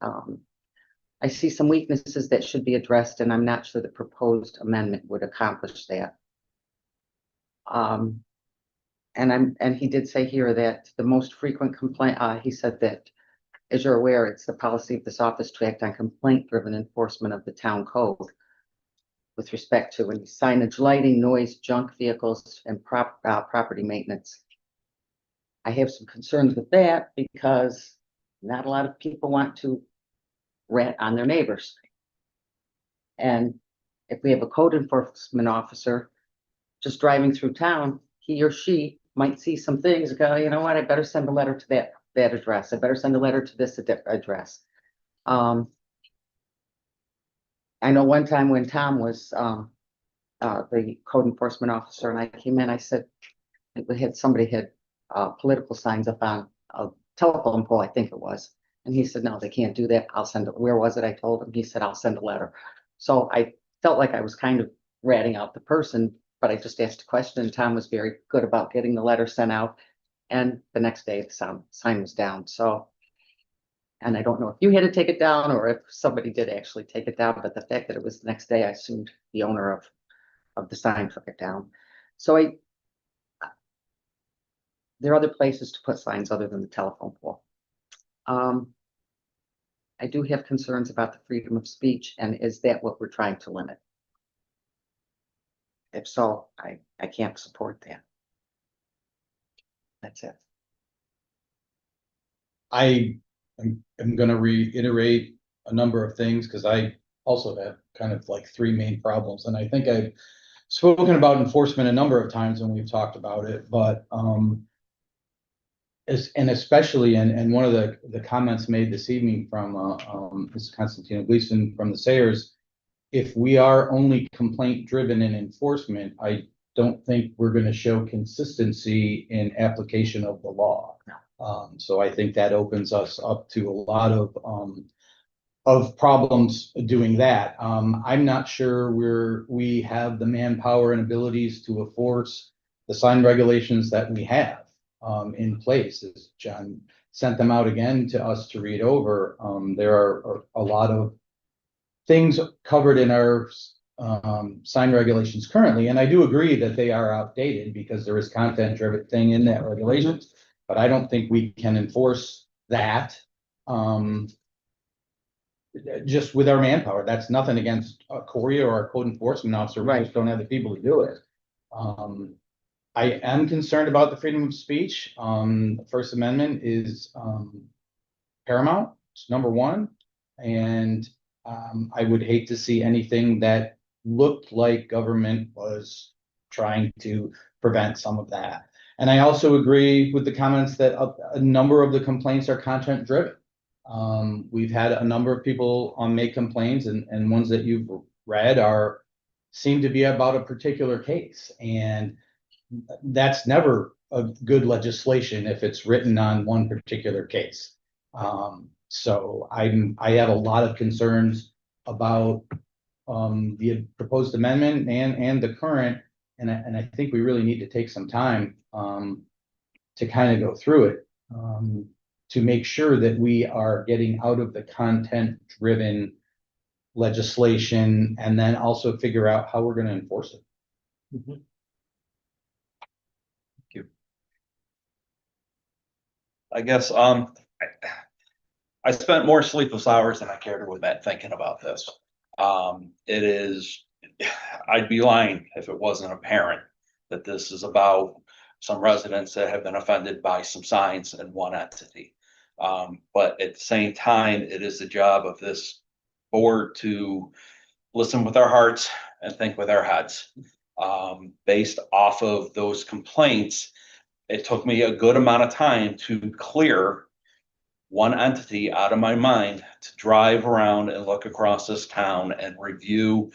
I see some weaknesses that should be addressed, and I'm not sure the proposed amendment would accomplish that. And he did say here that the most frequent complaint, he said that, as you're aware, it's the policy of this office to act on complaint-driven enforcement of the town code with respect to any signage, lighting, noise, junk vehicles, and property maintenance. I have some concerns with that because not a lot of people want to rat on their neighbors. And if we have a code enforcement officer just driving through town, he or she might see some things and go, you know what, I better send a letter to that address. I better send a letter to this address. I know one time when Tom was the code enforcement officer and I came in, I said, somebody had political signs up on a telephone pole, I think it was. And he said, no, they can't do that. I'll send it. Where was it? I told him. He said, I'll send a letter. So I felt like I was kind of ratting out the person, but I just asked a question and Tom was very good about getting the letter sent out. And the next day the sign was down. So, and I don't know if you had to take it down or if somebody did actually take it down, but the fact that it was the next day, I assumed the owner of the sign took it down. So there are other places to put signs other than the telephone pole. I do have concerns about the freedom of speech, and is that what we're trying to limit? If so, I can't support that. That's it. I'm going to reiterate a number of things because I also have kind of like 3 main problems. And I think I've spoken about enforcement a number of times when we've talked about it, but especially, and one of the comments made this evening from Mrs. Constantina Gleason from the Sayers, if we are only complaint driven in enforcement, I don't think we're going to show consistency in application of the law. So I think that opens us up to a lot of problems doing that. I'm not sure we have the manpower and abilities to enforce the sign regulations that we have in place. As John sent them out again to us to read over, there are a lot of things covered in our sign regulations currently, and I do agree that they are outdated because there is content-driven thing in that regulations. but I don't think we can enforce that. Just with our manpower. That's nothing against Corey or our code enforcement officer. We just don't have the people to do it. I am concerned about the freedom of speech. The First Amendment is paramount. It's number one. And I would hate to see anything that looked like government was trying to prevent some of that. And I also agree with the comments that a number of the complaints are content driven. We've had a number of people make complaints, and ones that you've read seem to be about a particular case. And that's never a good legislation if it's written on one particular case. So I have a lot of concerns about the proposed amendment and the current, and I think we really need to take some time to kind of go through it to make sure that we are getting out of the content driven legislation, and then also figure out how we're going to enforce it. Thank you. I guess, I spent more sleepless hours than I care to admit thinking about this. It is, I'd be lying if it wasn't apparent that this is about some residents that have been offended by some signs in one entity. But at the same time, it is the job of this board to listen with our hearts and think with our heads. Based off of those complaints, it took me a good amount of time to clear one entity out of my mind, to drive around and look across this town and review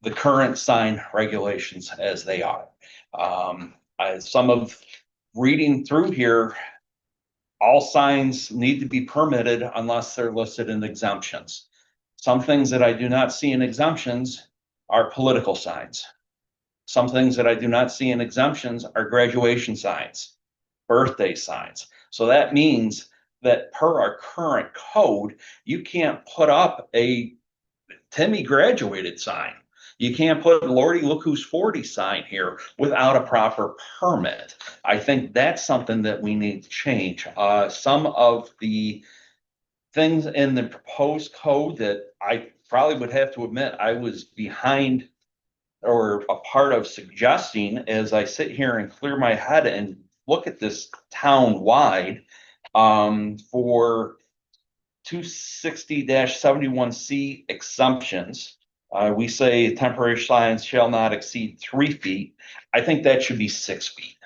the current sign regulations as they are. Some of reading through here, all signs need to be permitted unless they're listed in exemptions. Some things that I do not see in exemptions are political signs. Some things that I do not see in exemptions are graduation signs, birthday signs. So that means that per our current code, you can't put up a Timmy graduated sign. You can't put Lordy, look who's 40 sign here without a proper permit. I think that's something that we need to change. Some of the things in the proposed code that I probably would have to admit I was behind or a part of suggesting as I sit here and clear my head and look at this town-wide, for 260-71C exemptions. We say temporary signs shall not exceed 3 feet. I think that should be 6 feet.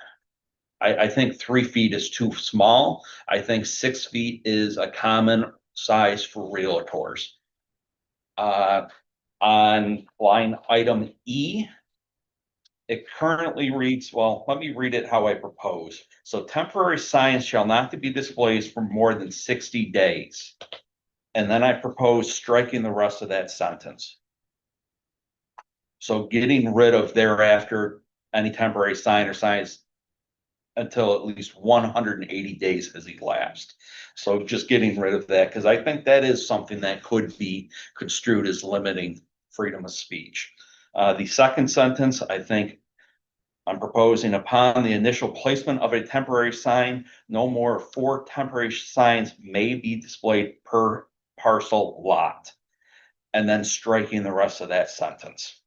I think 3 feet is too small. I think 6 feet is a common size for realtors. On line item E, it currently reads, well, let me read it how I propose. So temporary signs shall not be displayed for more than 60 days. And then I propose striking the rest of that sentence. So getting rid of thereafter any temporary sign or signs until at least 180 days has elapsed. So just getting rid of that, because I think that is something that could be construed as limiting freedom of speech. The second sentence, I think I'm proposing, upon the initial placement of a temporary sign, no more 4 temporary signs may be displayed per parcel lot. And then striking the rest of that sentence.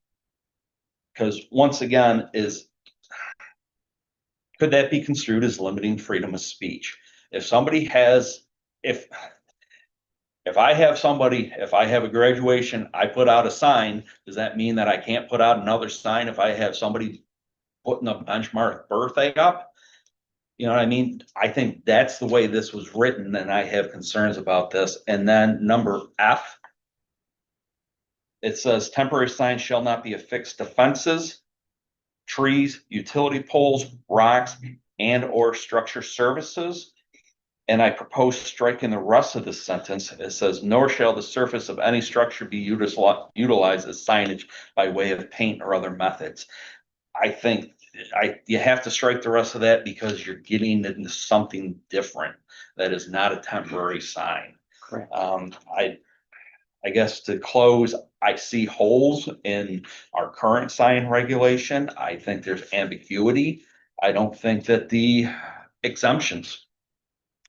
Because once again, could that be construed as limiting freedom of speech? If somebody has, if I have a graduation, I put out a sign, does that mean that I can't put out another sign if I have somebody putting a benchmark birthday up? You know what I mean? I think that's the way this was written, and I have concerns about this. And then number F, it says temporary signs shall not be affixed to fences, trees, utility poles, rocks, and or structure services. And I propose striking the rest of the sentence. It says, nor shall the surface of any structure be utilized as signage by way of paint or other methods. I think you have to strike the rest of that because you're getting into something different that is not a temporary sign. Correct. I guess to close, I see holes in our current sign regulation. I think there's ambiguity. I don't think that the exemptions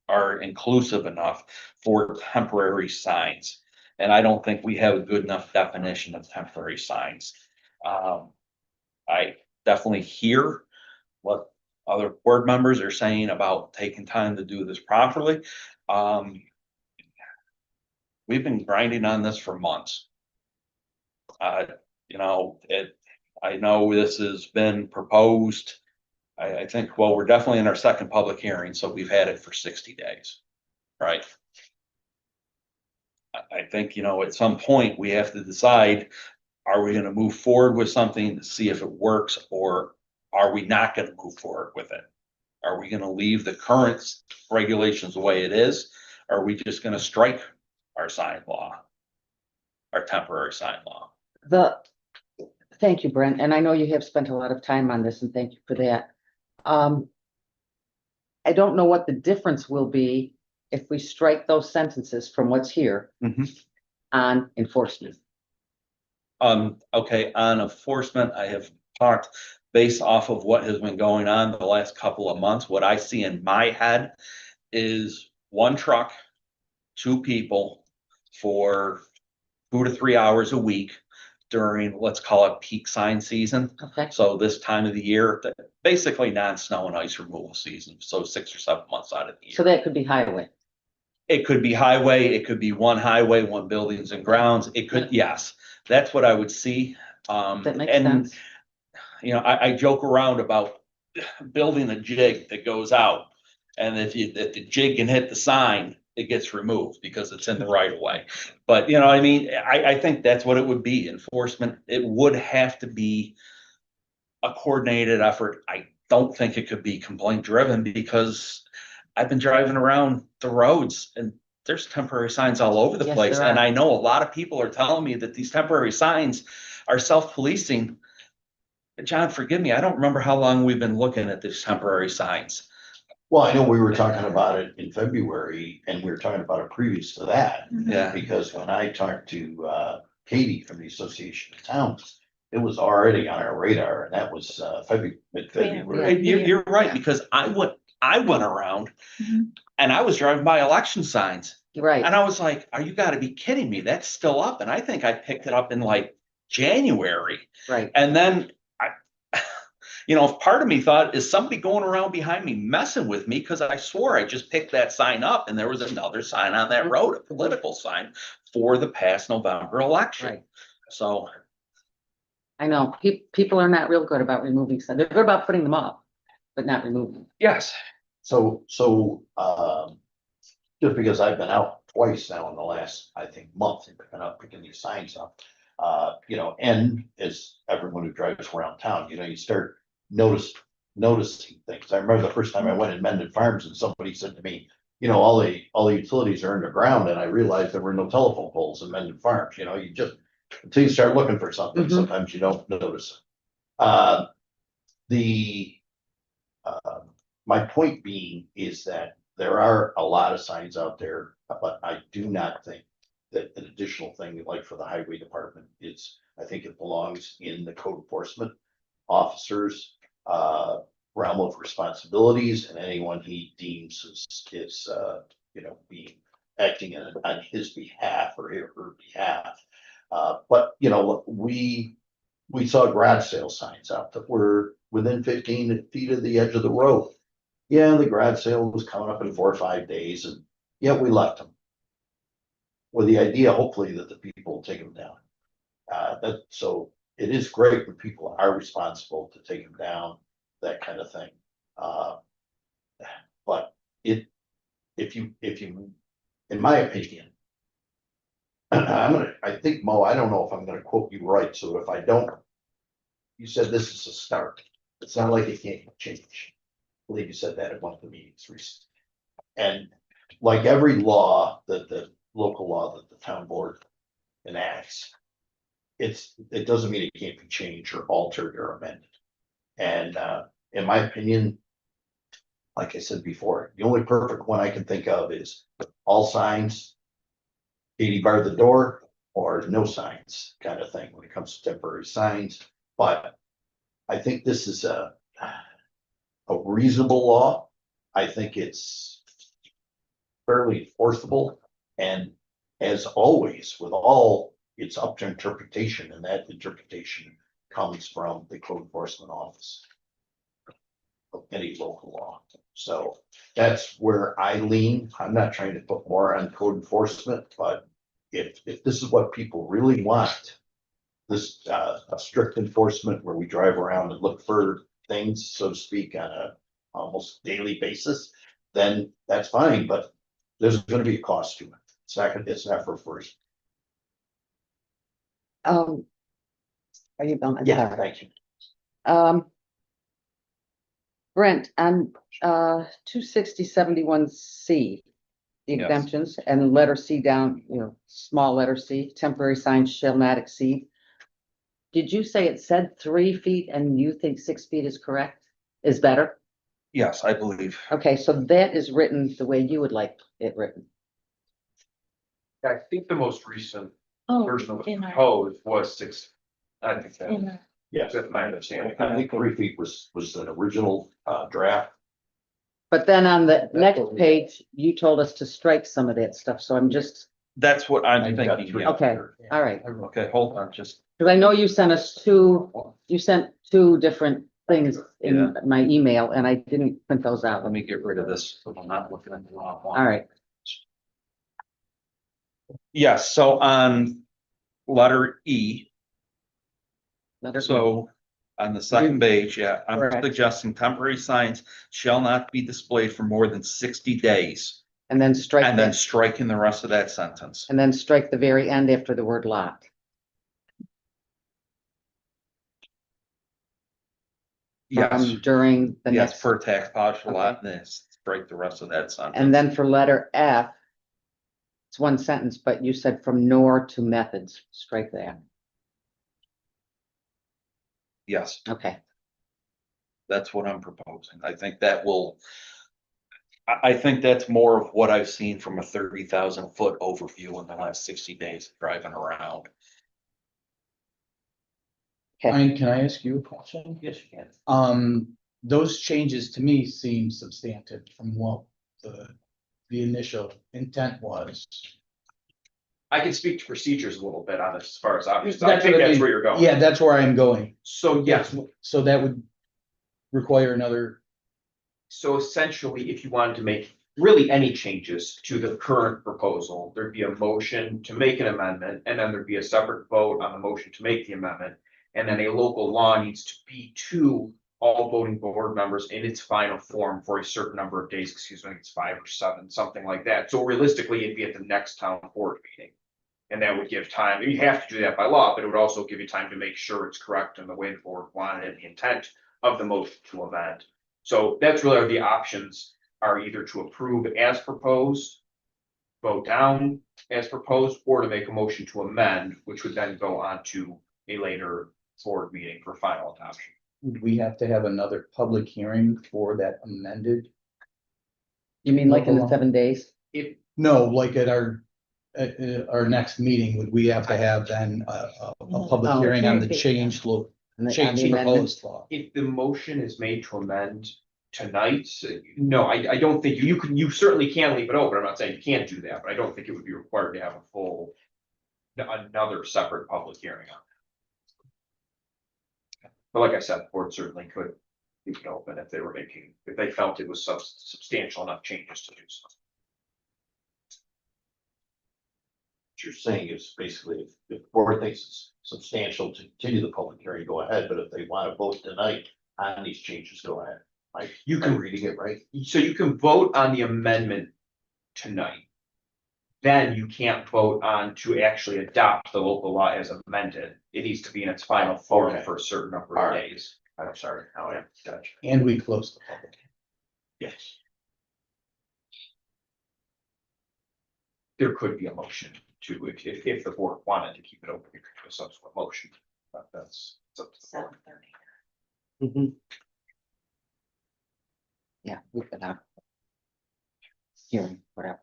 are inclusive enough for temporary signs. And I don't think we have a good enough definition of temporary signs. I definitely hear what other board members are saying about taking time to do this properly. We've been grinding on this for months. You know, I know this has been proposed. I think, well, we're definitely in our second public hearing, so we've had it for 60 days, right? I think, you know, at some point we have to decide, are we gonna move forward with something to see if it works, or are we not gonna move forward with it? Are we gonna leave the current regulations the way it is? Are we just gonna strike our sign law? Our temporary sign law? Thank you, Brent, and I know you have spent a lot of time on this, and thank you for that. I don't know what the difference will be if we strike those sentences from what's here on enforcement. Okay, on enforcement, I have talked based off of what has been going on the last couple of months. What I see in my head is one truck, two people for 2 to 3 hours a week during, let's call it peak sign season. Okay, So this time of the year, basically non-snow and ice removal season, so 6 or 7 months out of the so year. that could be highway. It could be highway, it could be one highway, one buildings and grounds, it could, yes, that's what I would see. That makes And, sense. you know, I joke around about building a jig that goes out. And if the jig can hit the sign, it gets removed because it's in the right of way. But you know, I mean, I think that's what it would be. Enforcement, it would have to be a coordinated effort. I don't think it could be complaint driven, because I've been driving around the roads and there's temporary signs all over the Yes, place. there And are. I know a lot of people are telling me that these temporary signs are self-policing. John, forgive me, I don't remember how long we've been looking at these temporary signs. Well, I know we were talking about it in February, and we were talking about it previous to that. Yeah. Because when I talked to Katie from the Association of Towns, it was already on our radar, and that was mid-February. You're right, because I went around and I was driving by election signs Right, and I was like, are you gotta be kidding me? That's still up. And I think I picked it up in like January. right. And then you know, part of me thought, is somebody going around behind me messing with me? Cause I swore I just picked that sign up and there was another sign on that road, a political sign for the past November election. Right. So. I know, people are not real good about removing signs. They're good about putting them up, but not removing them. Yes. So, just because I've been out twice now in the last, I think, month, and picking these signs up. You know, and as everyone who drives around town, you know, you start noticing things. I remember the first time I went in Mendon Farms and somebody said to me, you know, all the utilities are underground, and I realized there were no telephone poles in Mendon Farms. You know, you just, until you start looking for something, sometimes you don't notice it. My point being is that there are a lot of signs out there, but I do not think that an additional thing like for the highway department is, I think it belongs in the code enforcement officers realm of responsibilities, and anyone he deems is you know, acting on his behalf or her behalf. But you know, we saw garage sale signs out that were within 15 feet of the edge of the road. Yeah, the garage sale was coming up in 4 or 5 days, and yeah, we left them with the idea, hopefully, that the people will take them down. So it is great when people are responsible to take them down, that kind of thing. But if you, in my opinion, I think, Mo, I don't know if I'm gonna quote you right, so if I don't, you said this is a start. It's not like it can't change. I believe you said that at one of the meetings recently. And like every law that the local law that the town board enacts, it doesn't mean it can't be changed or altered or amended. And in my opinion, like I said before, the only perfect one I can think of is all signs, 80 bar the door, or no signs kind of thing when it comes to temporary signs. But I think this is a reasonable law. I think it's fairly enforceable. And as always, with all, it's up to interpretation, and that interpretation comes from the code enforcement office of any local law. So that's where I lean. I'm not trying to put more on code enforcement, but if this is what people really want, this, a strict enforcement where we drive around and look for things, so to speak, on a almost daily basis, then that's fine, but there's gonna be a cost to it. It's not for free. Are you done? Yeah, thank you. Brent, on, 26071C, the Yes. exemptions and letter C down, small letter C, temporary signs shall not exceed. Did you say it said 3 feet and you think 6 feet is correct, is better? Yes, I believe. Okay, so that is written the way you would like it written. I think the most recent Oh, version of the in our, code was 6. I think that, in our, Yes, that's my understanding. I think 3 feet was an original, draft. But then on the That's next what we- page, you told us to strike some of that stuff, so I'm just, That's what I'm I've got thinking, three. yeah. okay, all right. Okay, hold on, just, Cause I know you sent us you sent 2 different things in my email and I didn't print those out. let me get rid of this, so I'm not looking at the wrong one. All right, Yes, so on letter E, letter E. so on the second page, yeah, I'm Correct. suggesting temporary signs shall not be displayed for more than 60 days. And then strike And then that, striking the rest of that sentence. and then strike the very end after the word lot. Yes, During the yes, next, per tax partial Okay. lot, and then strike the rest of that sentence. and then for letter F, it's one sentence, but you said from nor to methods, strike that. Yes, Okay, that's what I'm proposing. I think that will. I think that's more of what I've seen from a 30,000 foot overview in the last 60 days of driving around. Ryan, can I ask you a question? Yes, you can. Those changes to me seem substantive from what the initial intent was. I can speak to procedures a little bit on this as far as obvious. I That's think what I that's mean. where you're going. Yeah, that's where I'm going. So yes, So that would require another, so essentially, if you wanted to make really any changes to the current proposal, there'd be a motion to make an amendment, and then there'd be a separate vote on the motion to make the amendment. And then a local law needs to be to all voting board members in its final form for a certain number of days, excuse me, it's 5 or 7, something like that. So realistically, it'd be at the next town board meeting. And that would give time, you have to do that by law, but it would also give you time to make sure it's correct in the way the board wanted and the intent of the motion to amend. So that's really the options are either to approve as proposed, vote down as proposed, or to make a motion to amend, which would then go on to a later board meeting for final adoption. would we have to have another public hearing for that amended? you mean like in the Local law. 7 days? If, No, like at our next meeting, would we have to have then a public Oh. hearing on the changed law? On the Change amendment? proposed law. if the motion is made to amend tonight, no, I don't think you certainly can leave it open. I'm not saying you can't do that, but I don't think it would be required to have a full, another separate public hearing on it. But like I said, the board certainly could leave it open if they felt it was substantial enough changes to do so. What you're saying is basically if the board thinks it's substantial to continue the public hearing, go ahead, but if they want to vote tonight on these changes, go ahead. You can- I'm reading it right. So you can vote on the amendment tonight. Then you can't vote on to actually adopt the local law as amended. It needs to be in its final form Okay. for a certain number All of right. days. I'm sorry, now I am, gotcha. And we closed the public. Yes. There could be a motion to, if the board wanted to keep it open, you could do a subsequent motion. But that's. it's up to the board. 7:30. Mhm. Yeah, we could have. Hearing, whatever.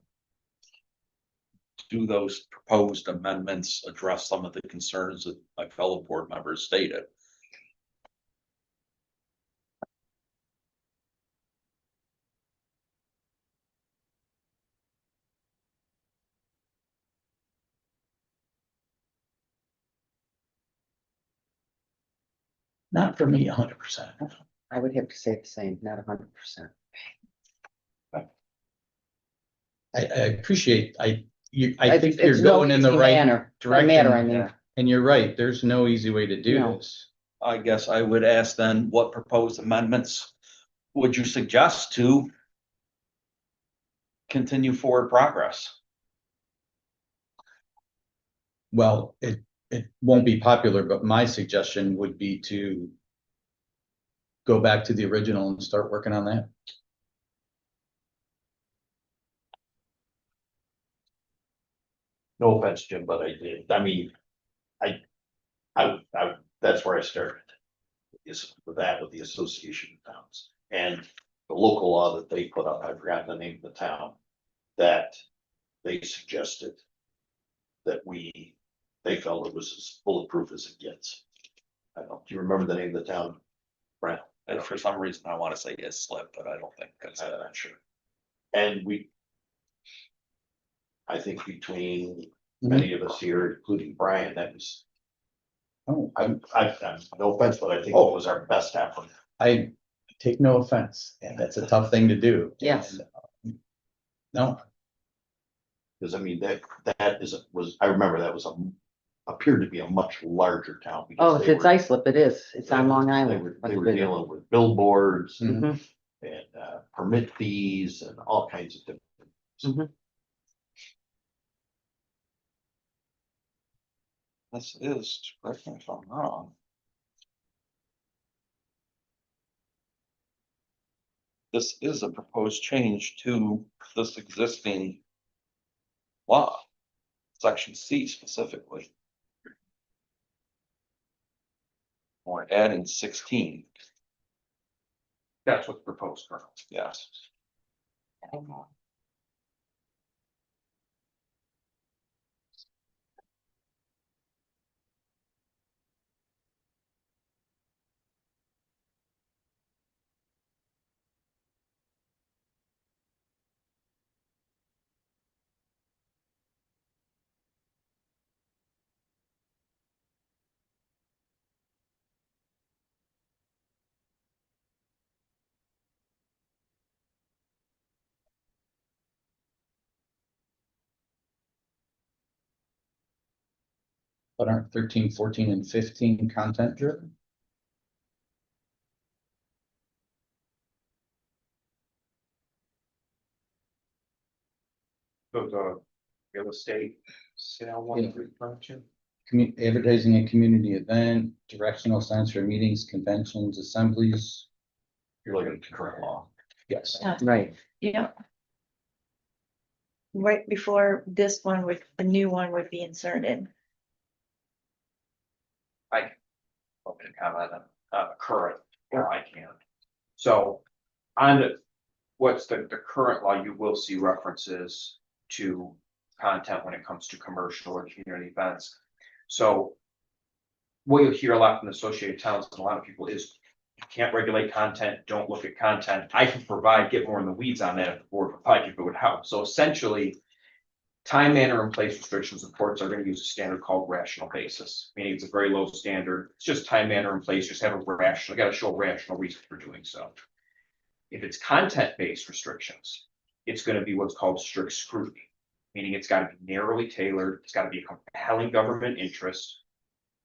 Do those proposed amendments address some of the concerns that my fellow board members stated? Not for me, 100%. I would have to say the same, not 100%. I appreciate, I think It's you're no going in the easy right manner, or direction. matter, I mean. And you're right, there's no easy way to do No. this. I guess I would ask then, what proposed amendments would you suggest to continue forward progress? Well, it won't be popular, but my suggestion would be to go back to the original and start working on that. No offense, Jim, but I did, I mean, that's where I started. Is with that, with the Association of Towns and the local law that they put up, I forgot the name of the town. That they suggested that they felt it was as bulletproof as it gets. I don't, do you remember the name of the town? Brent? And for some reason, I want to say is slip, but I don't think that's I'm it. not sure. And I think between many of us here, including Brian, that was, Oh, I'm, no offense, but I think it was our best effort. I take no offense, and that's a tough thing to do. Yes. And, no, Cause I mean, I remember that was appeared to be a much larger town. because Oh, if they it's were- Islip, it is. It's on Long They Island. were, much they were bigger. dealing with billboards and Mhm. permit fees and all kinds of different. This is, correct me if I'm wrong. This is a proposed change to this existing law, section C specifically. Or adding 16, That's what's proposed currently. yes. but aren't 13, 14, and 15 content driven? So the real estate sale one, function. Advertising a community event, directional signs for meetings, conventions, assemblies. You're looking at the current law. Yes. Right. Yeah. Right before this one would, a new one would be inserted. Open comment on current, or I can. So on what's the current law, you will see references to content when it comes to commercial or community events. So what you'll hear a lot from the Associated Towns and a lot of people is you can't regulate content, don't look at content. I can get more in the weeds on that if the board would like, if it would help. So essentially, time, manner, and place restrictions of courts are going to use a standard called rational basis, meaning it's a very low standard. It's just time, manner, and place, just have a rational, got to show a rational reason for doing so. If it's content-based restrictions, it's going to be what's called strict scrutiny, meaning it's got to be narrowly tailored, it's got to be a compelling government interest,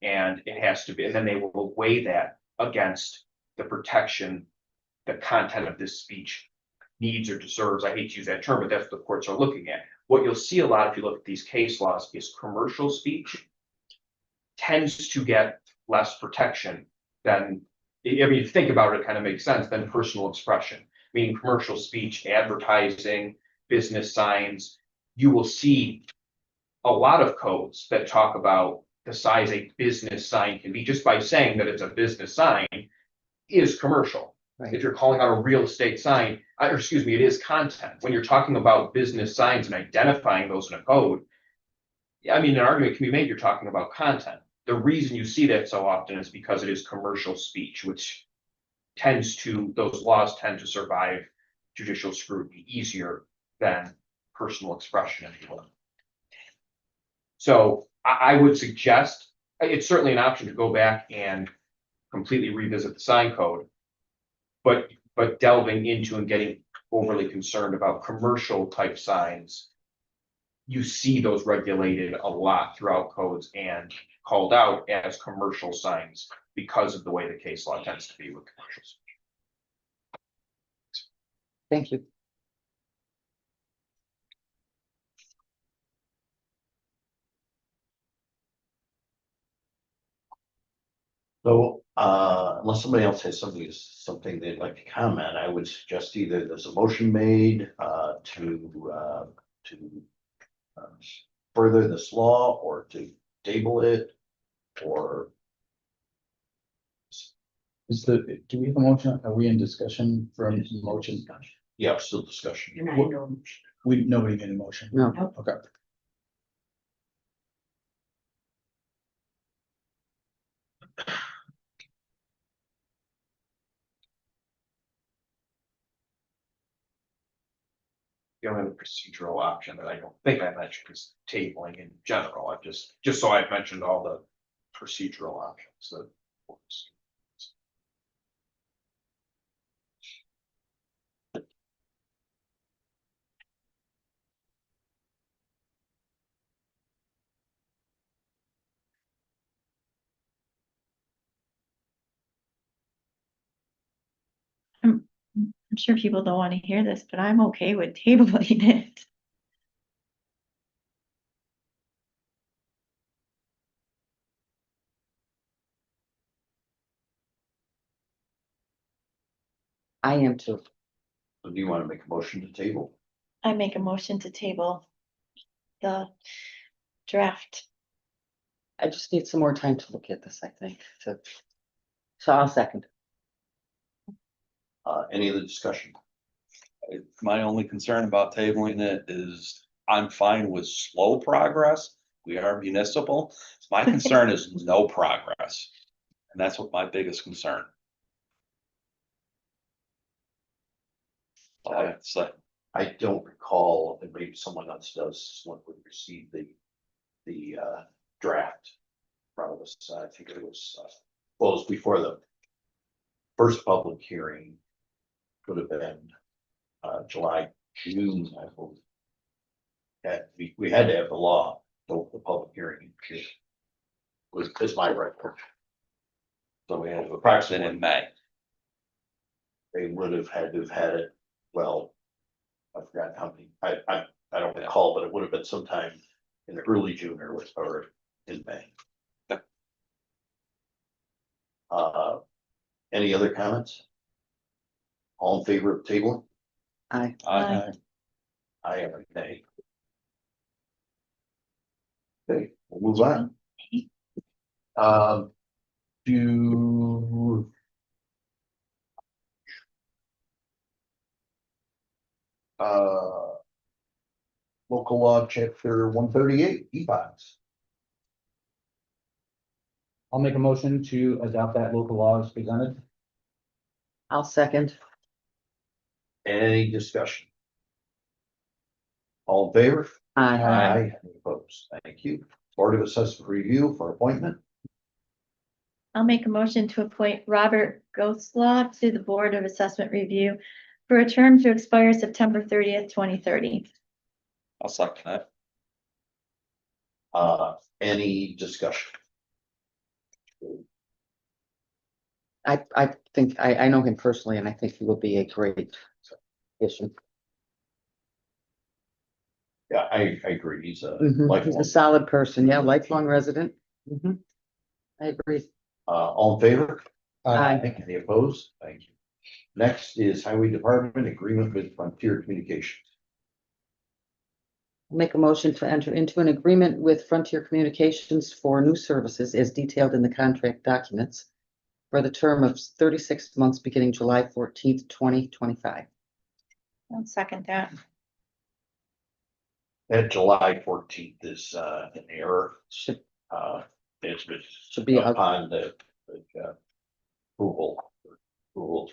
and it has to be, and then they will weigh that against the protection the content of this speech needs or deserves. I hate to use that term, but that's what the courts are looking at. What you'll see a lot if you look at these case laws is commercial speech tends to get less protection than, I mean, if you think about it, it kind of makes sense, than personal expression, meaning commercial speech, advertising, business signs. You will see a lot of codes that talk about the size a business sign can be, just by saying that it's a business sign is commercial. Right. If you're calling out a real estate sign, or excuse me, it is content. When you're talking about business signs and identifying those in a code, I mean, an argument can be made, you're talking about content. The reason you see that so often is because it is commercial speech, which those laws tend to survive judicial scrutiny easier than personal expression, if you will. So I would suggest, it's certainly an option to go back and completely revisit the sign code. But delving into and getting overly concerned about commercial type signs. You see those regulated a lot throughout codes and called out as commercial signs because of the way the case law tends to be with commercials. Thank you. So, unless somebody else has something they'd like to comment, I would suggest either there's a motion made, to further this law or to table it, or Do we have a motion? Are we in discussion from motion? yeah, still discussion. Nobody made a motion. No. Okay. The only procedural option that I don't think I mentioned is tabling in general. I've just so I've mentioned all the procedural options that. I'm sure people don't want to hear this, but I'm okay with tabling it. I am too. So do you want to make a motion to table? I make a motion to table the draft. I just need some more time to look at this, I think, so I'll second. Any other discussion? My only concern about tabling it is I'm fine with slow progress. We are municipal. My concern is no progress. And that's what my biggest concern. All I have to say. I don't recall, and maybe someone else does, when we received the draft from us. I think it was, well, it was before the first public hearing. Could have been, July, June, I believe. We had to have the law, the public hearing. Is my record. So we had to Approximately in May. they would have had to have had it, well, I forgot how many, I don't recall, but it would have been sometime in the early June or in May. Any other comments? All in favor of tabling? Aye. Aye. I am a nay. Okay, we'll move on. Do local law chapter 138, e-bonds. I'll make a motion to adopt that local law as presented. I'll second. Any discussion? All in favor? Aye. Any opposed? Thank you. Board of Assessment Review for appointment. I'll make a motion to appoint Robert Goslaw to the Board of Assessment Review for a term to expire September 30th, 2030. I'll second that. Any discussion? I think, I know him personally, and I think he will be a great addition. Yeah, I agree. He's a He's a lifelong. solid person, yeah, lifelong resident. Mhm. I agree. All in favor? Aye. Any opposed? Thank you. Next is Highway Department agreement with Frontier Communications. Make a motion to enter into an agreement with Frontier Communications for new services as detailed in the contract documents for the term of 36 months beginning July 14th, 2025. I'll second that. That July 14th is an error. Should It's Should be a- upon the approval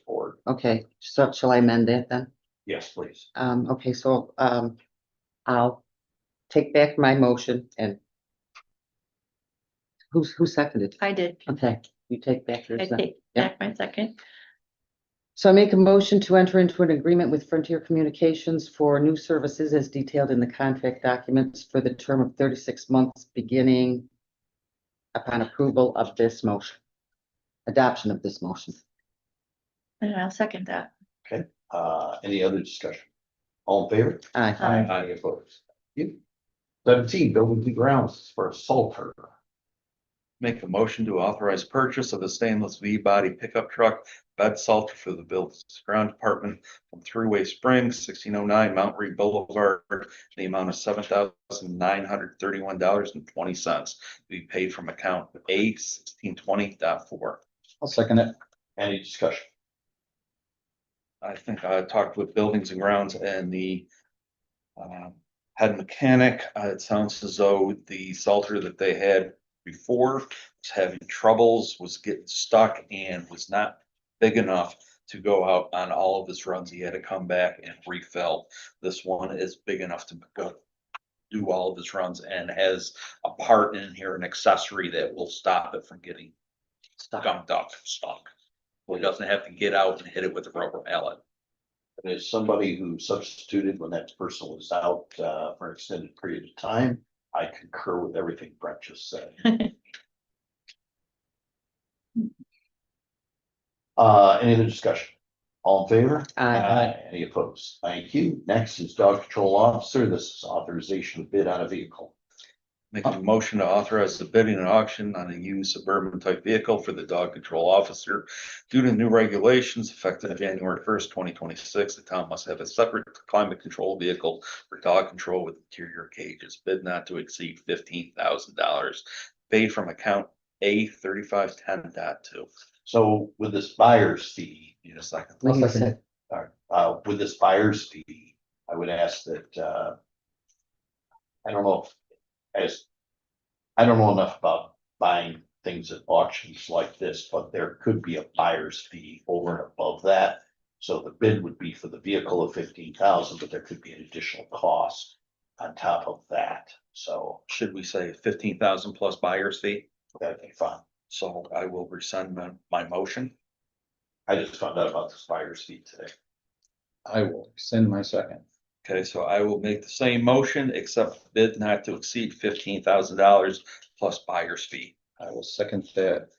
board. Okay, so shall I amend that then? Yes, please. Okay, so, I'll take back my motion and who seconded? I did. Okay, You take back your I second. take back my second. So I make a motion to enter into an agreement with Frontier Communications for new services as detailed in the contract documents for the term of 36 months beginning upon approval of this motion. Adoption of this motion. And I'll second that. Any other discussion? All in favor? Aye. Any opposed? Thank you. 17, buildings and grounds for a Salter. Make a motion to authorize purchase of a stainless V-body pickup truck, bed salter for the Buildings and Ground Department from Thruway Springs, 1609 Mount Reed Boulevard, in the amount of $7,931.20 to be paid from account A1620.4. I'll second it. Any discussion? I think I talked with Buildings and Grounds and the head mechanic. It sounds as though the salter that they had before was having troubles, was getting stuck, and was not big enough to go out on all of his runs. He had to come back and refill. This one is big enough to go do all of his runs and has a part in here, an accessory that will stop it from getting gunked up, stuck. Well, he doesn't have to get out and hit it with a rubber mallet. And as somebody who substituted when that person was out for an extended period of time, I concur with everything Brett just said. Any other discussion? All in favor? Aye. Any opposed? Thank you. Next is dog control officer. This is authorization to bid on a vehicle. Make a motion to authorize the bidding and auction on a used suburban type vehicle for the dog control officer. Due to new regulations effective January 1st, 2026, the town must have a separate climate control vehicle for dog control with interior cages. Bid not to exceed $15,000. Paid from account A3510.2. So with this buyer's fee, Need a second? Like you said, with this buyer's fee, I would ask that, I don't know I don't know enough about buying things at auctions like this, but there could be a buyer's fee over and above that. So the bid would be for the vehicle of 15,000, but there could be an additional cost on top of that. So Should we say 15,000 plus buyer's fee? that'd be fine. So I will rescind my motion. I just found out about this buyer's fee today. I will send my second. Okay, so I will make the same motion except bid not to exceed $15,000 plus buyer's fee. I will second that.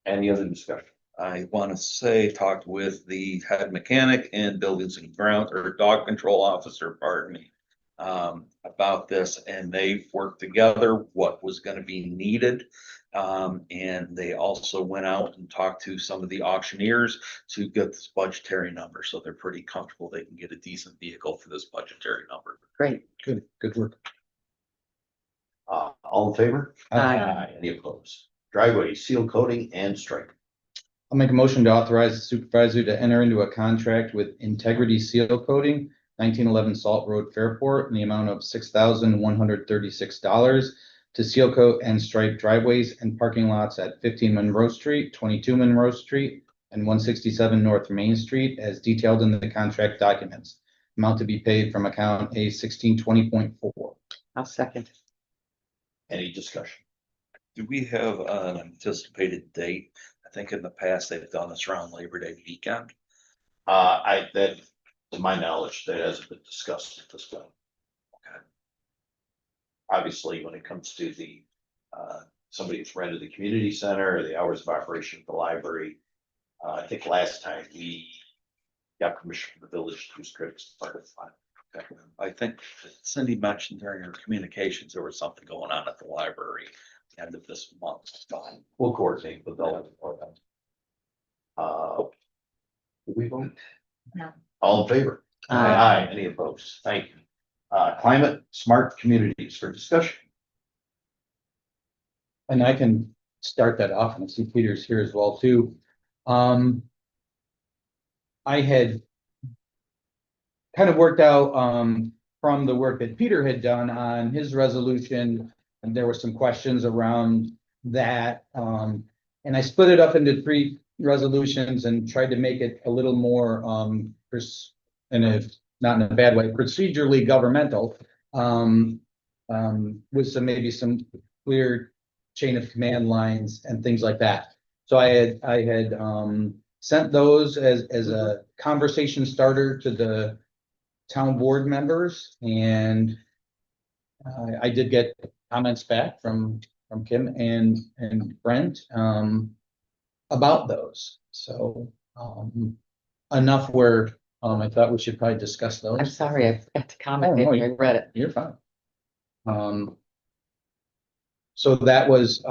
Any other discussion? I want to say, talked with the head mechanic and buildings and ground or dog control officer, pardon me, about this, and they worked together what was going to be needed. And they also went out and talked to some of the auctioneers to get this budgetary number. So they're pretty comfortable they can get a decent vehicle for this budgetary number. great. Good work. All in favor? Aye. Any opposed? Driveway seal coating and striping. I'll make a motion to authorize the supervisor to enter into a contract with Integrity Seal Coating, 1911 Salt Road, Fairport, in the amount of $6,136 to seal coat and stripe driveways and parking lots at 15 Monroe Street, 22 Monroe Street, and 167 North Main Street as detailed in the contract documents. Amount to be paid from account A1620.4. I'll second. Any discussion? Do we have an anticipated date? I think in the past they've done this around Labor Day weekend. That, to my knowledge, that hasn't been discussed at this point. Okay. Obviously, when it comes to the, somebody who's rented the community center or the hours of operation of the library, I think last time we got permission from the village to restrict as part of that. Okay. I think Cindy mentioned during her communications, there was something going on at the library at the end of this month. We'll coordinate with them. Did we vote? No. All in favor? Aye. Any opposed? Thank you. Climate smart communities for discussion. And I can start that off, and I see Peter's here as well too. I had kind of worked out from the work that Peter had done on his resolution, and there were some questions around that. And I split it up into 3 resolutions and tried to make it a little more not in a bad way, procedurally governmental, with maybe some clear chain of command lines and things like that. So I had sent those as a conversation starter to the town board members, and I did get comments back from Kim and Brent about those. So enough where I thought we should probably discuss those. I'm sorry, I forgot to comment Oh, no, after I read it. You're fine. So that was,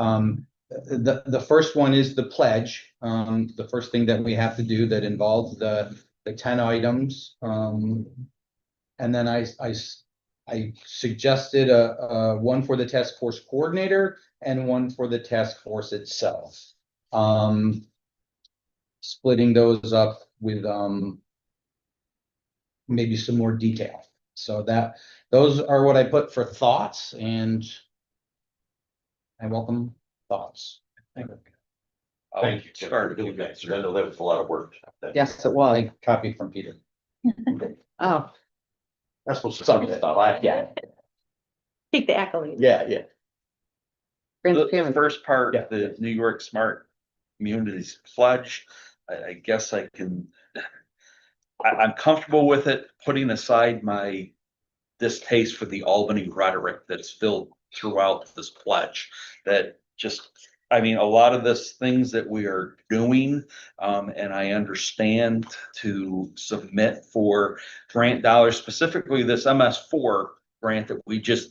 the first one is the pledge. The first thing that we have to do that involves the 10 items. And then I suggested one for the task force coordinator and one for the task force itself. Splitting those up with, maybe some more detail. So those are what I put for thoughts, and I welcome thoughts. Thank you. Tim, Start for doing that. I know that was a lot of work. Yes, it was. I copied from Peter. Oh, That's supposed to. Some stuff, Yeah, Take the accolade. yeah. The transparent. first part, Yeah. the New York Smart Communities Pledge, I guess I can. I'm comfortable with it, putting aside my distaste for the Albany rhetoric that's filled throughout this pledge. That just, I mean, a lot of this things that we are doing, and I understand to submit for grant dollars, specifically this MS4 grant that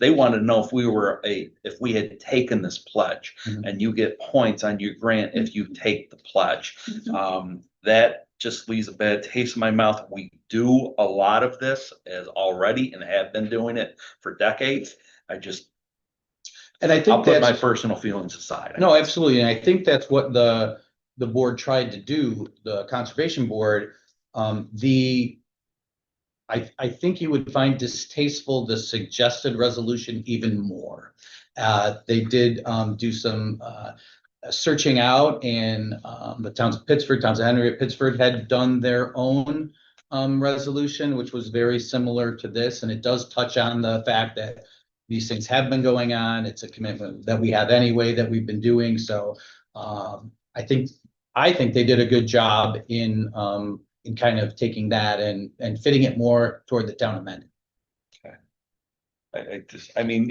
they wanted to know if we had taken this pledge, Mhm. and you get points on your grant if you take the pledge. That just leaves a bad taste in my mouth. We do a lot of this as already and have been doing it for decades. And I I'll think put my that's, personal feelings aside. no, absolutely, and I think that's what the board tried to do, the conservation board. I think you would find distasteful the suggested resolution even more. They did do some searching out, and the towns of Pittsford, towns of Henry, Pittsford had done their own resolution, which was very similar to this, and it does touch on the fact that these things have been going on. It's a commitment that we have anyway that we've been doing. So I think they did a good job in kind of taking that and fitting it more toward the town of Mendon. I mean,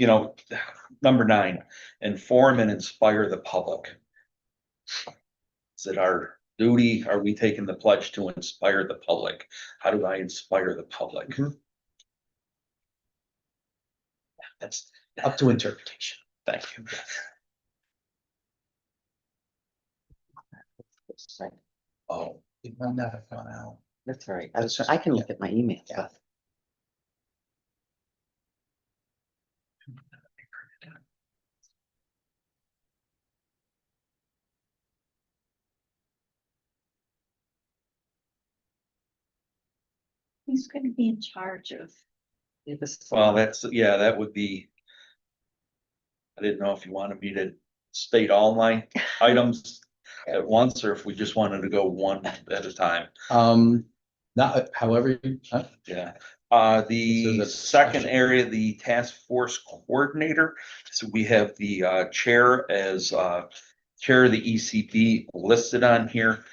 number 9, inform and inspire the public. Is it our duty? Are we taking the pledge to inspire the public? How do I inspire the public? That's up to interpretation. Thank you. Oh, it might not have gone out. That's all right. I can look at my email. Yeah. Who's going to be in charge of? Well, that would be. I didn't know if you wanted me to state all my items at once, or if we just wanted to go one at a time. Not, however, Yeah. This The is a second discussion. area, the task force coordinator. So we have the chair as chair of the ECB listed on here.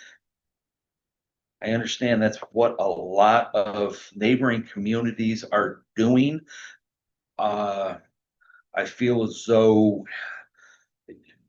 I understand that's what a lot of neighboring communities are doing. I feel as though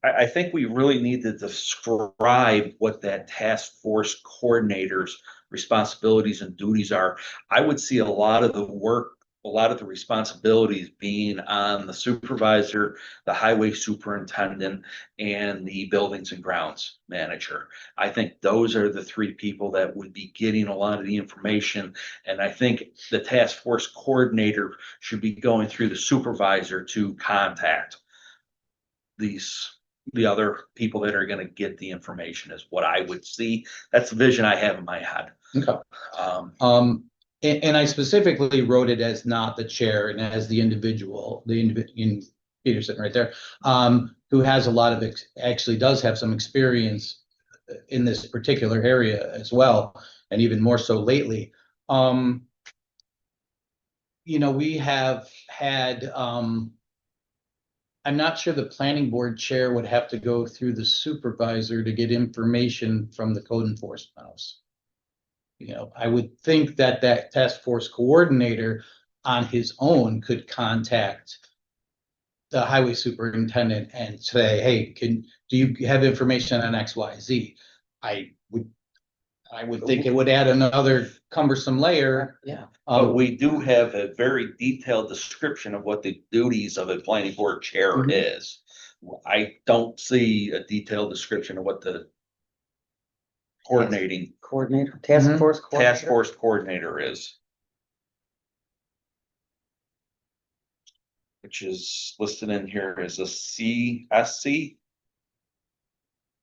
I think we really need to describe what that task force coordinator's responsibilities and duties are. I would see a lot of the work, a lot of the responsibilities being on the supervisor, the highway superintendent, and the buildings and grounds manager. I think those are the 3 people that would be getting a lot of the information. And I think the task force coordinator should be going through the supervisor to contact the other people that are going to get the information, is what I would see. That's the vision I have in my head. okay. And I specifically wrote it as not the chair and as the individual, in Peter sitting right there, who has a lot of, actually does have some experience in this particular area as well, and even more so lately. We have had, I'm not sure the planning board chair would have to go through the supervisor to get information from the code enforcement officer. You know, I would think that that task force coordinator on his own could contact the highway superintendent and say, hey, do you have information on X, Y, Z? I would think it would add another cumbersome layer. Yeah, But we do have a very detailed description of what the duties of a planning board chair Mhm. is. I don't see a detailed description of what the coordinating coordinator, task Mhm. force. task coordinator. force coordinator is. Which is listed in here as a CSC.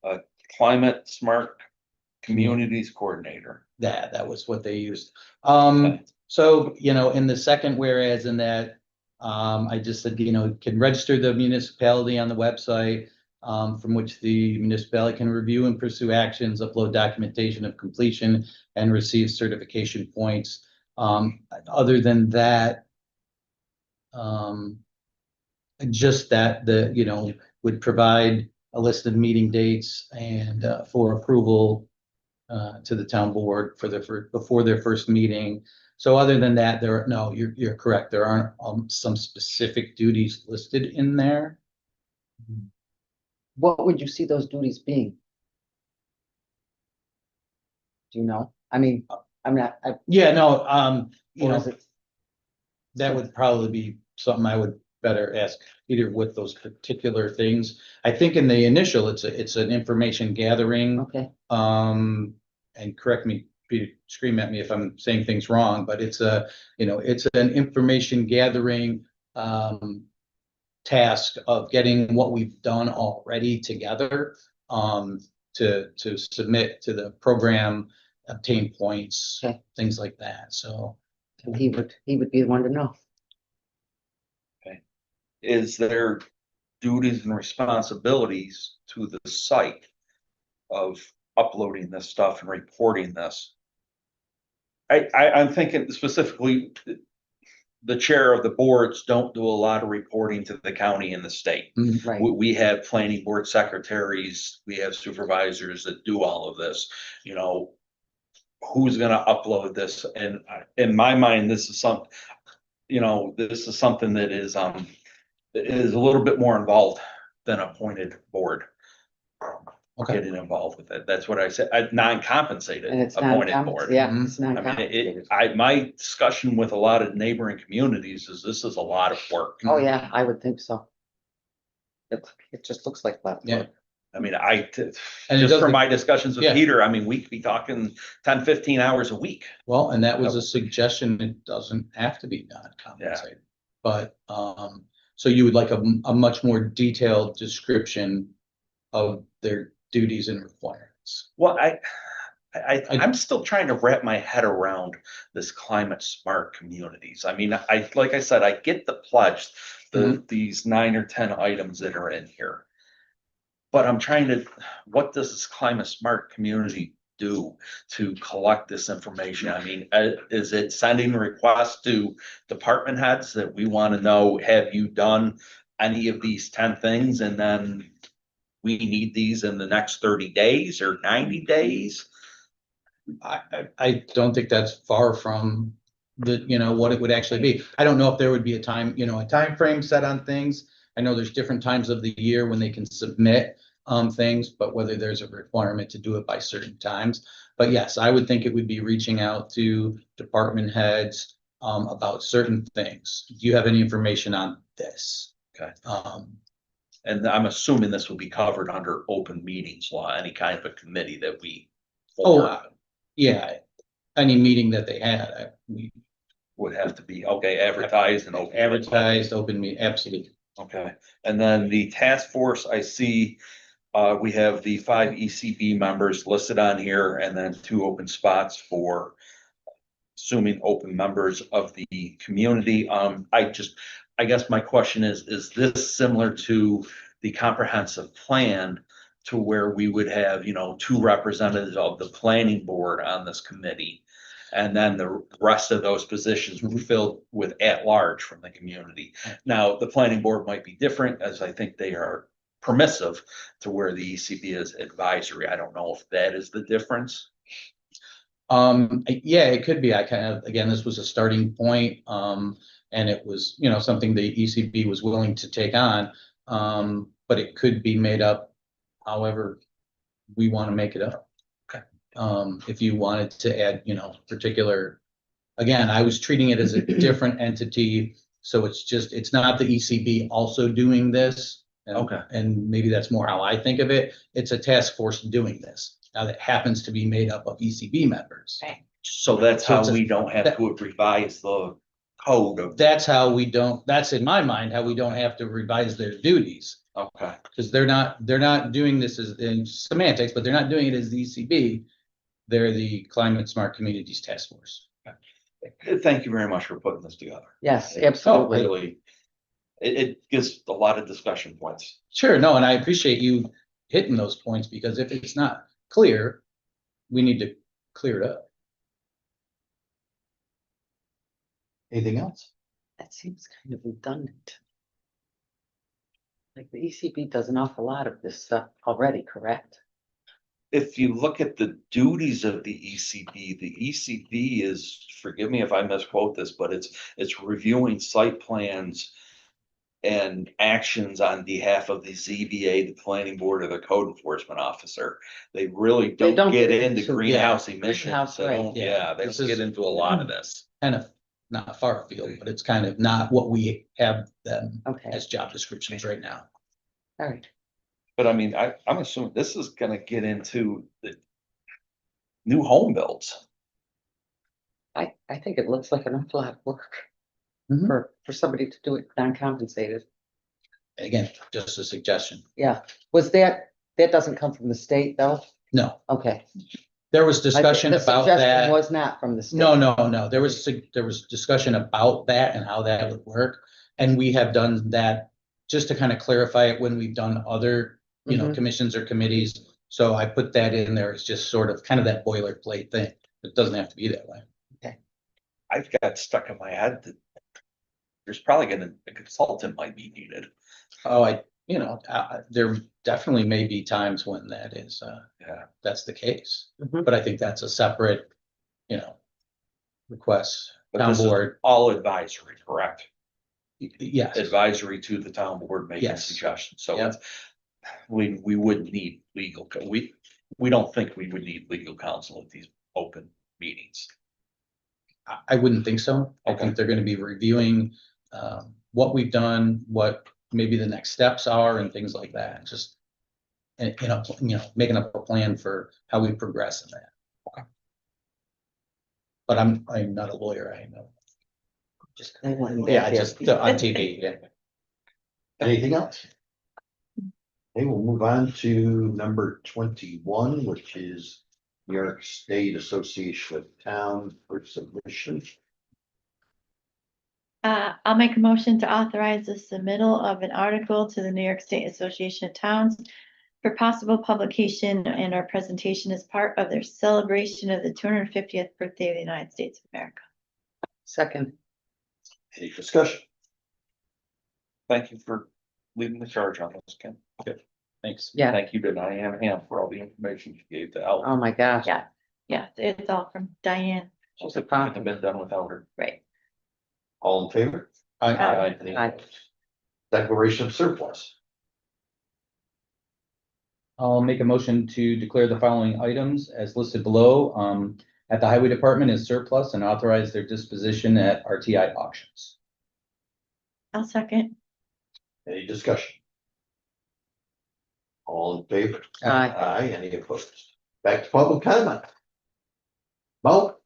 A climate smart communities coordinator. That was what they used. Okay. So, you know, in the second whereas in that, I just said, you know, can register the municipality on the website, from which the municipality can review and pursue actions, upload documentation of completion and receive certification points. Other than that, just that you know, would provide a list of meeting dates and, for approval to the town board before their first meeting. So other than that, no, you're correct. There aren't, some specific duties listed in there. What would you see those duties being? Do you know? I mean, Yeah, no, you or know, is it, that would probably be something I would better ask Peter with those particular things. I think in the initial, it's an information gathering. okay, And correct me, Peter, scream at me if I'm saying things wrong, but it's you know, it's an information gathering, task of getting what we've done already together, to submit to the program, obtain points, Okay. things like that. So, and he would be the one to know. Is there duties and responsibilities to the site of uploading this stuff and reporting this? I'm thinking specifically, the chair of the boards don't do a lot of reporting to the county and the state. Right, We have planning board secretaries, we have supervisors that do all of this, you know. Who's gonna upload this? And in my mind, this is this is something that is a little bit more involved than appointed board. okay. Getting involved with it. That's what I said, non-compensated and it's appointed not, board. yeah, Mhm. it's I not mean, complicated. my discussion with a lot of neighboring communities is this is a lot of work. Oh, yeah, I would think so. It just looks like that. Yeah. I mean, And it just from doesn't- my discussions with Yeah. Peter, I mean, we could be talking 10, 15 hours a week. Well, and that was a suggestion. It doesn't have to be non-compensated. But, so you would like a much more detailed description of their duties and requirements. Well, I'm still trying to wrap my head around this climate smart communities. I mean, like I said, I get the pledge, these 9 or 10 items that are in here. But I'm trying to, what does this climate smart community do to collect this information? I mean, is it sending requests to department heads that we want to know, have you done any of these 10 things? And then we need these in the next 30 days or 90 days? I don't think that's far from what it would actually be. I don't know if there would be a time frame set on things. I know there's different times of the year when they can submit things, but whether there's a requirement to do it by certain times. But yes, I would think it would be reaching out to department heads about certain things. Do you have any information on this? Okay. And I'm assuming this will be covered under open meetings law, any kind of a committee that we form Yeah, any meeting that they had, we would have to be, okay, advertised and open. advertised, open meeting, absolutely. Okay, and then the task force, I see, we have the 5 ECB members listed on here and then 2 open spots for assuming open members of the community. I guess my question is this similar to the comprehensive plan to where we would have, 2 representatives of the planning board on this committee? And then the rest of those positions were filled with at-large from the community. Now, the planning board might be different, as I think they are permissive to where the ECB is advisory. I don't know if that is the difference. Yeah, it could be. I kind of, again, this was a starting point, and it was, you know, something the ECB was willing to take on. But it could be made up however we want to make it up. Okay. If you wanted to add, you know, particular, again, I was treating it as a different entity. So it's just, it's not the ECB also doing this. And- Okay. And maybe that's more how I think of it. It's a task force doing this. Now that happens to be made up of ECB members. So that's So how it's a- we don't have to revise the code of, That's how we don't, that's in my mind, how we don't have to revise their duties. okay. Because they're not doing this as in semantics, but they're not doing it as the ECB. They're the Climate Smart Communities Task Force. Thank you very much for putting this together. Yes, It absolutely. Really, it gives a lot of discussion points. Sure, no, and I appreciate you hitting those points because if it's not clear, we need to clear it up. Anything else? That seems kind of redundant. Like the ECB does an awful lot of this stuff already, correct? If you look at the duties of the ECB is, forgive me if I misquote this, but it's reviewing site plans and actions on behalf of the ZBA, the planning board, or the code enforcement officer. They really They don't get get into into- greenhouse yeah, emissions. greenhouse, They don't- right. Yeah, they This don't get is- into a lot of this. Kind of not far afield, but it's kind of not what we have them Okay, as job descriptions right now. all right. But I mean, I'm assuming this is gonna get into the new home builds. I think it looks like an awful lot of work Mhm. for somebody to do it non-compensated. Again, just a suggestion. Yeah, was that doesn't come from the state though? No, Okay. there was I think discussion the about suggestion that. Was not from the state. No, there was discussion about that and how that would work. And we have done that just to kind of clarify it when we've done other, you know, Mhm. commissions or committees. So I put that in there as just sort of kind of that boilerplate thing. It doesn't have to be that way. I've got stuck in my head that there's probably a consultant might be needed. Oh, there definitely may be times when that is, Yeah. that's the case. Mhm. But I think that's a separate, you know, request, But town this is board. all advisory, correct? Yes, Advisory to the town board making Yes. suggestions. So Yep. it's, we wouldn't need legal, we don't think we would need legal counsel at these open meetings. I wouldn't think so. I Okay. think they're gonna be reviewing, what we've done, what maybe the next steps are and things like that, just. And, making up a plan for how we progress in that. Okay. But I'm not a lawyer, I know. Just. they want him Yeah, back there. just on TV, yeah. Anything else? Okay, we'll move on to number 21, which is New York State Association of Towns for submission. I'll make a motion to authorize the submittal of an article to the New York State Association of Towns for possible publication and our presentation as part of their celebration of the 250th birthday of the United States of America. Second, Any discussion? Thank you for leading the charge on this, Ken. Thanks. yeah, Thank you to Diane Ham for all the information she gave to Al. oh my gosh. Yeah. Yeah, it's all from Diane, She's a Couldn't have pop. been done without her. right? All in favor? I, Any Aye. opposed? Declaration of surplus. I'll make a motion to declare the following items as listed below, at the highway department as surplus and authorize their disposition at RTI auctions. I'll second. Any discussion? All in favor? Aye. Aye, any opposed? Back to public comment. Mo?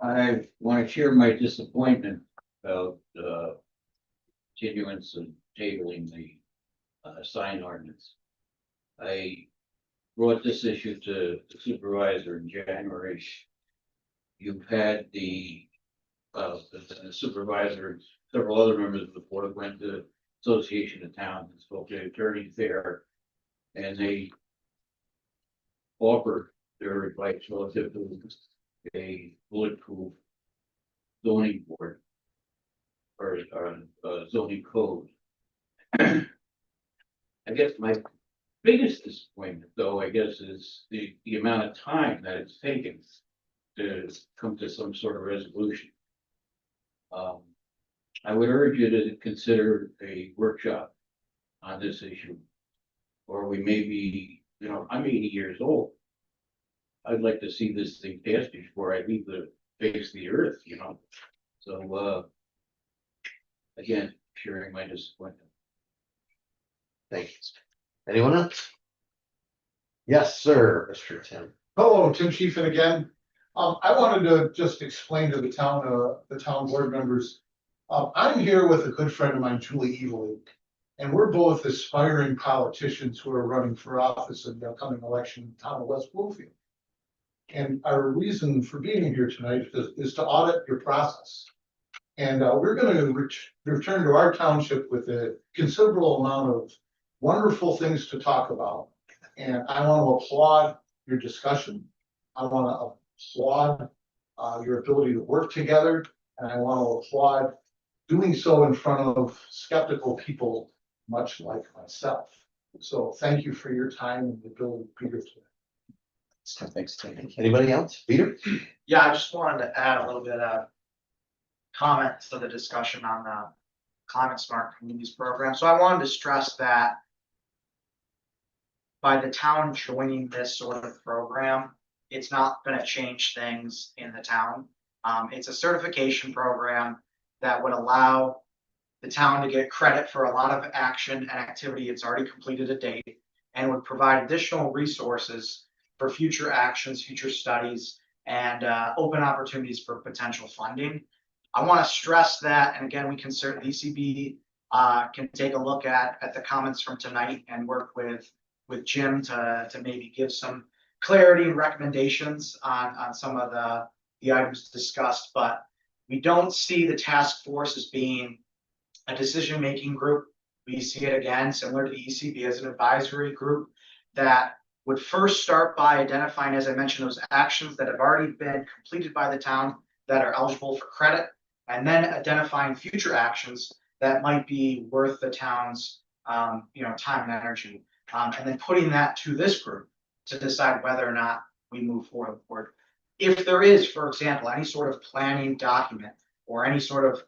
I want to share my disappointment about continuance and tabling the sign ordinance. I brought this issue to the supervisor in January. You've had the supervisor, and several other members of the board went to Association of Towns and spoke to attorneys there. And they offered their advice relative to a bulletproof zoning board or zoning code. I guess my biggest disappointment, though, I guess, is the amount of time that it's taken to come to some sort of resolution. I would urge you to consider a workshop on this issue. Or we may be, you know, I'm 80 years old. I'd like to see this thing passed before I leave the face of the earth, you know? So, again, sharing my disappointment. Thank you. Anyone else? Yes, sir, Mr. Tim. Hello, Tim Chiefin again. I wanted to just explain to the town board members. I'm here with a good friend of mine, Julie Evelyn, and we're both aspiring politicians who are running for office in the upcoming election in the town of West Bloomfield. And our reason for being here tonight is to audit your process. And we're going to return to our township with a considerable amount of wonderful things to talk about. And I want to applaud your discussion. I want to applaud your ability to work together. And I want to applaud doing so in front of skeptical people, much like myself. So thank you for your time and the ability to be here today. Thanks, Tim. Anybody else? Peter? Yeah, I just wanted to add a little bit of comments to the discussion on the Climate Smart Communities program. So I wanted to stress that by the town joining this sort of program, it's not going to change things in the town. It's a certification program that would allow the town to get credit for a lot of action and activity it's already completed to date, and would provide additional resources for future actions, future studies, and open opportunities for potential funding. I want to stress that, and again, we can certainly, ECB can take a look at the comments from tonight and work with Jim to maybe give some clarity and recommendations on some of the items discussed. But we don't see the task force as being a decision-making group. We see it again, similar to the ECB, as an advisory group that would first start by identifying, as I mentioned, those actions that have already been completed by the town that are eligible for credit, and then identifying future actions that might be worth the town's time and energy, and then putting that to this group to decide whether or not we move forward. If there is, for example, any sort of planning document or any sort of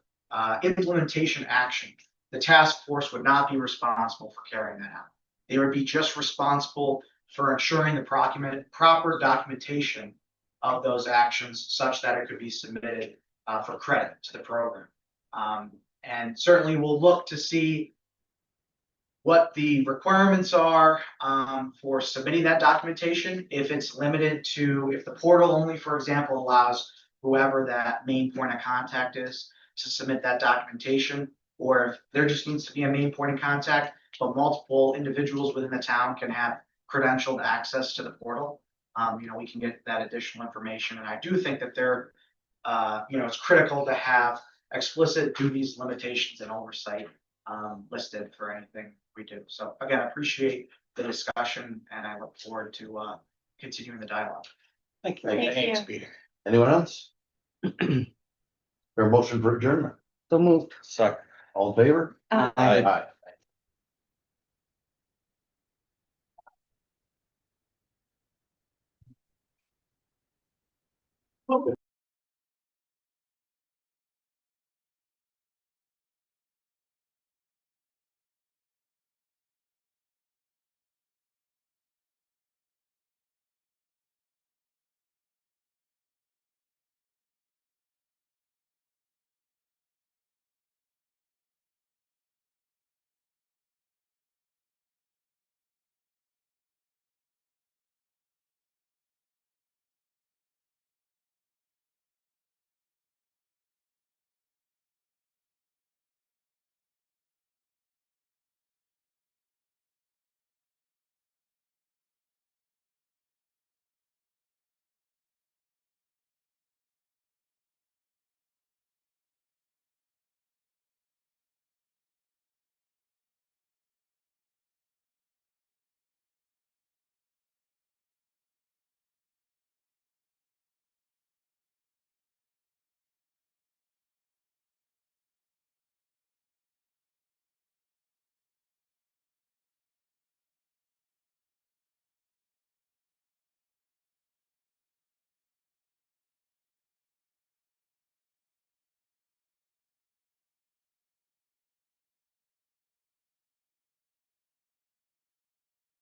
implementation action, the task force would not be responsible for carrying that out. They would be just responsible for ensuring the proper documentation of those actions such that it could be submitted for credit to the program. And certainly we'll look to see what the requirements are for submitting that documentation. If it's limited to, if the portal only, for example, allows whoever that main point of contact is to submit that documentation, or if there just needs to be a main point of contact, but multiple individuals within the town can have credentialed access to the portal, we can get that additional information. And I do think that there, it's critical to have explicit duties, limitations, and oversight listed for anything we do. So again, I appreciate the discussion, and I look forward to continuing the dialogue. Thank you. Thank you. Peter. Anyone else? There a motion for adjournment? So moved. Second. All in favor? Aye. Aye.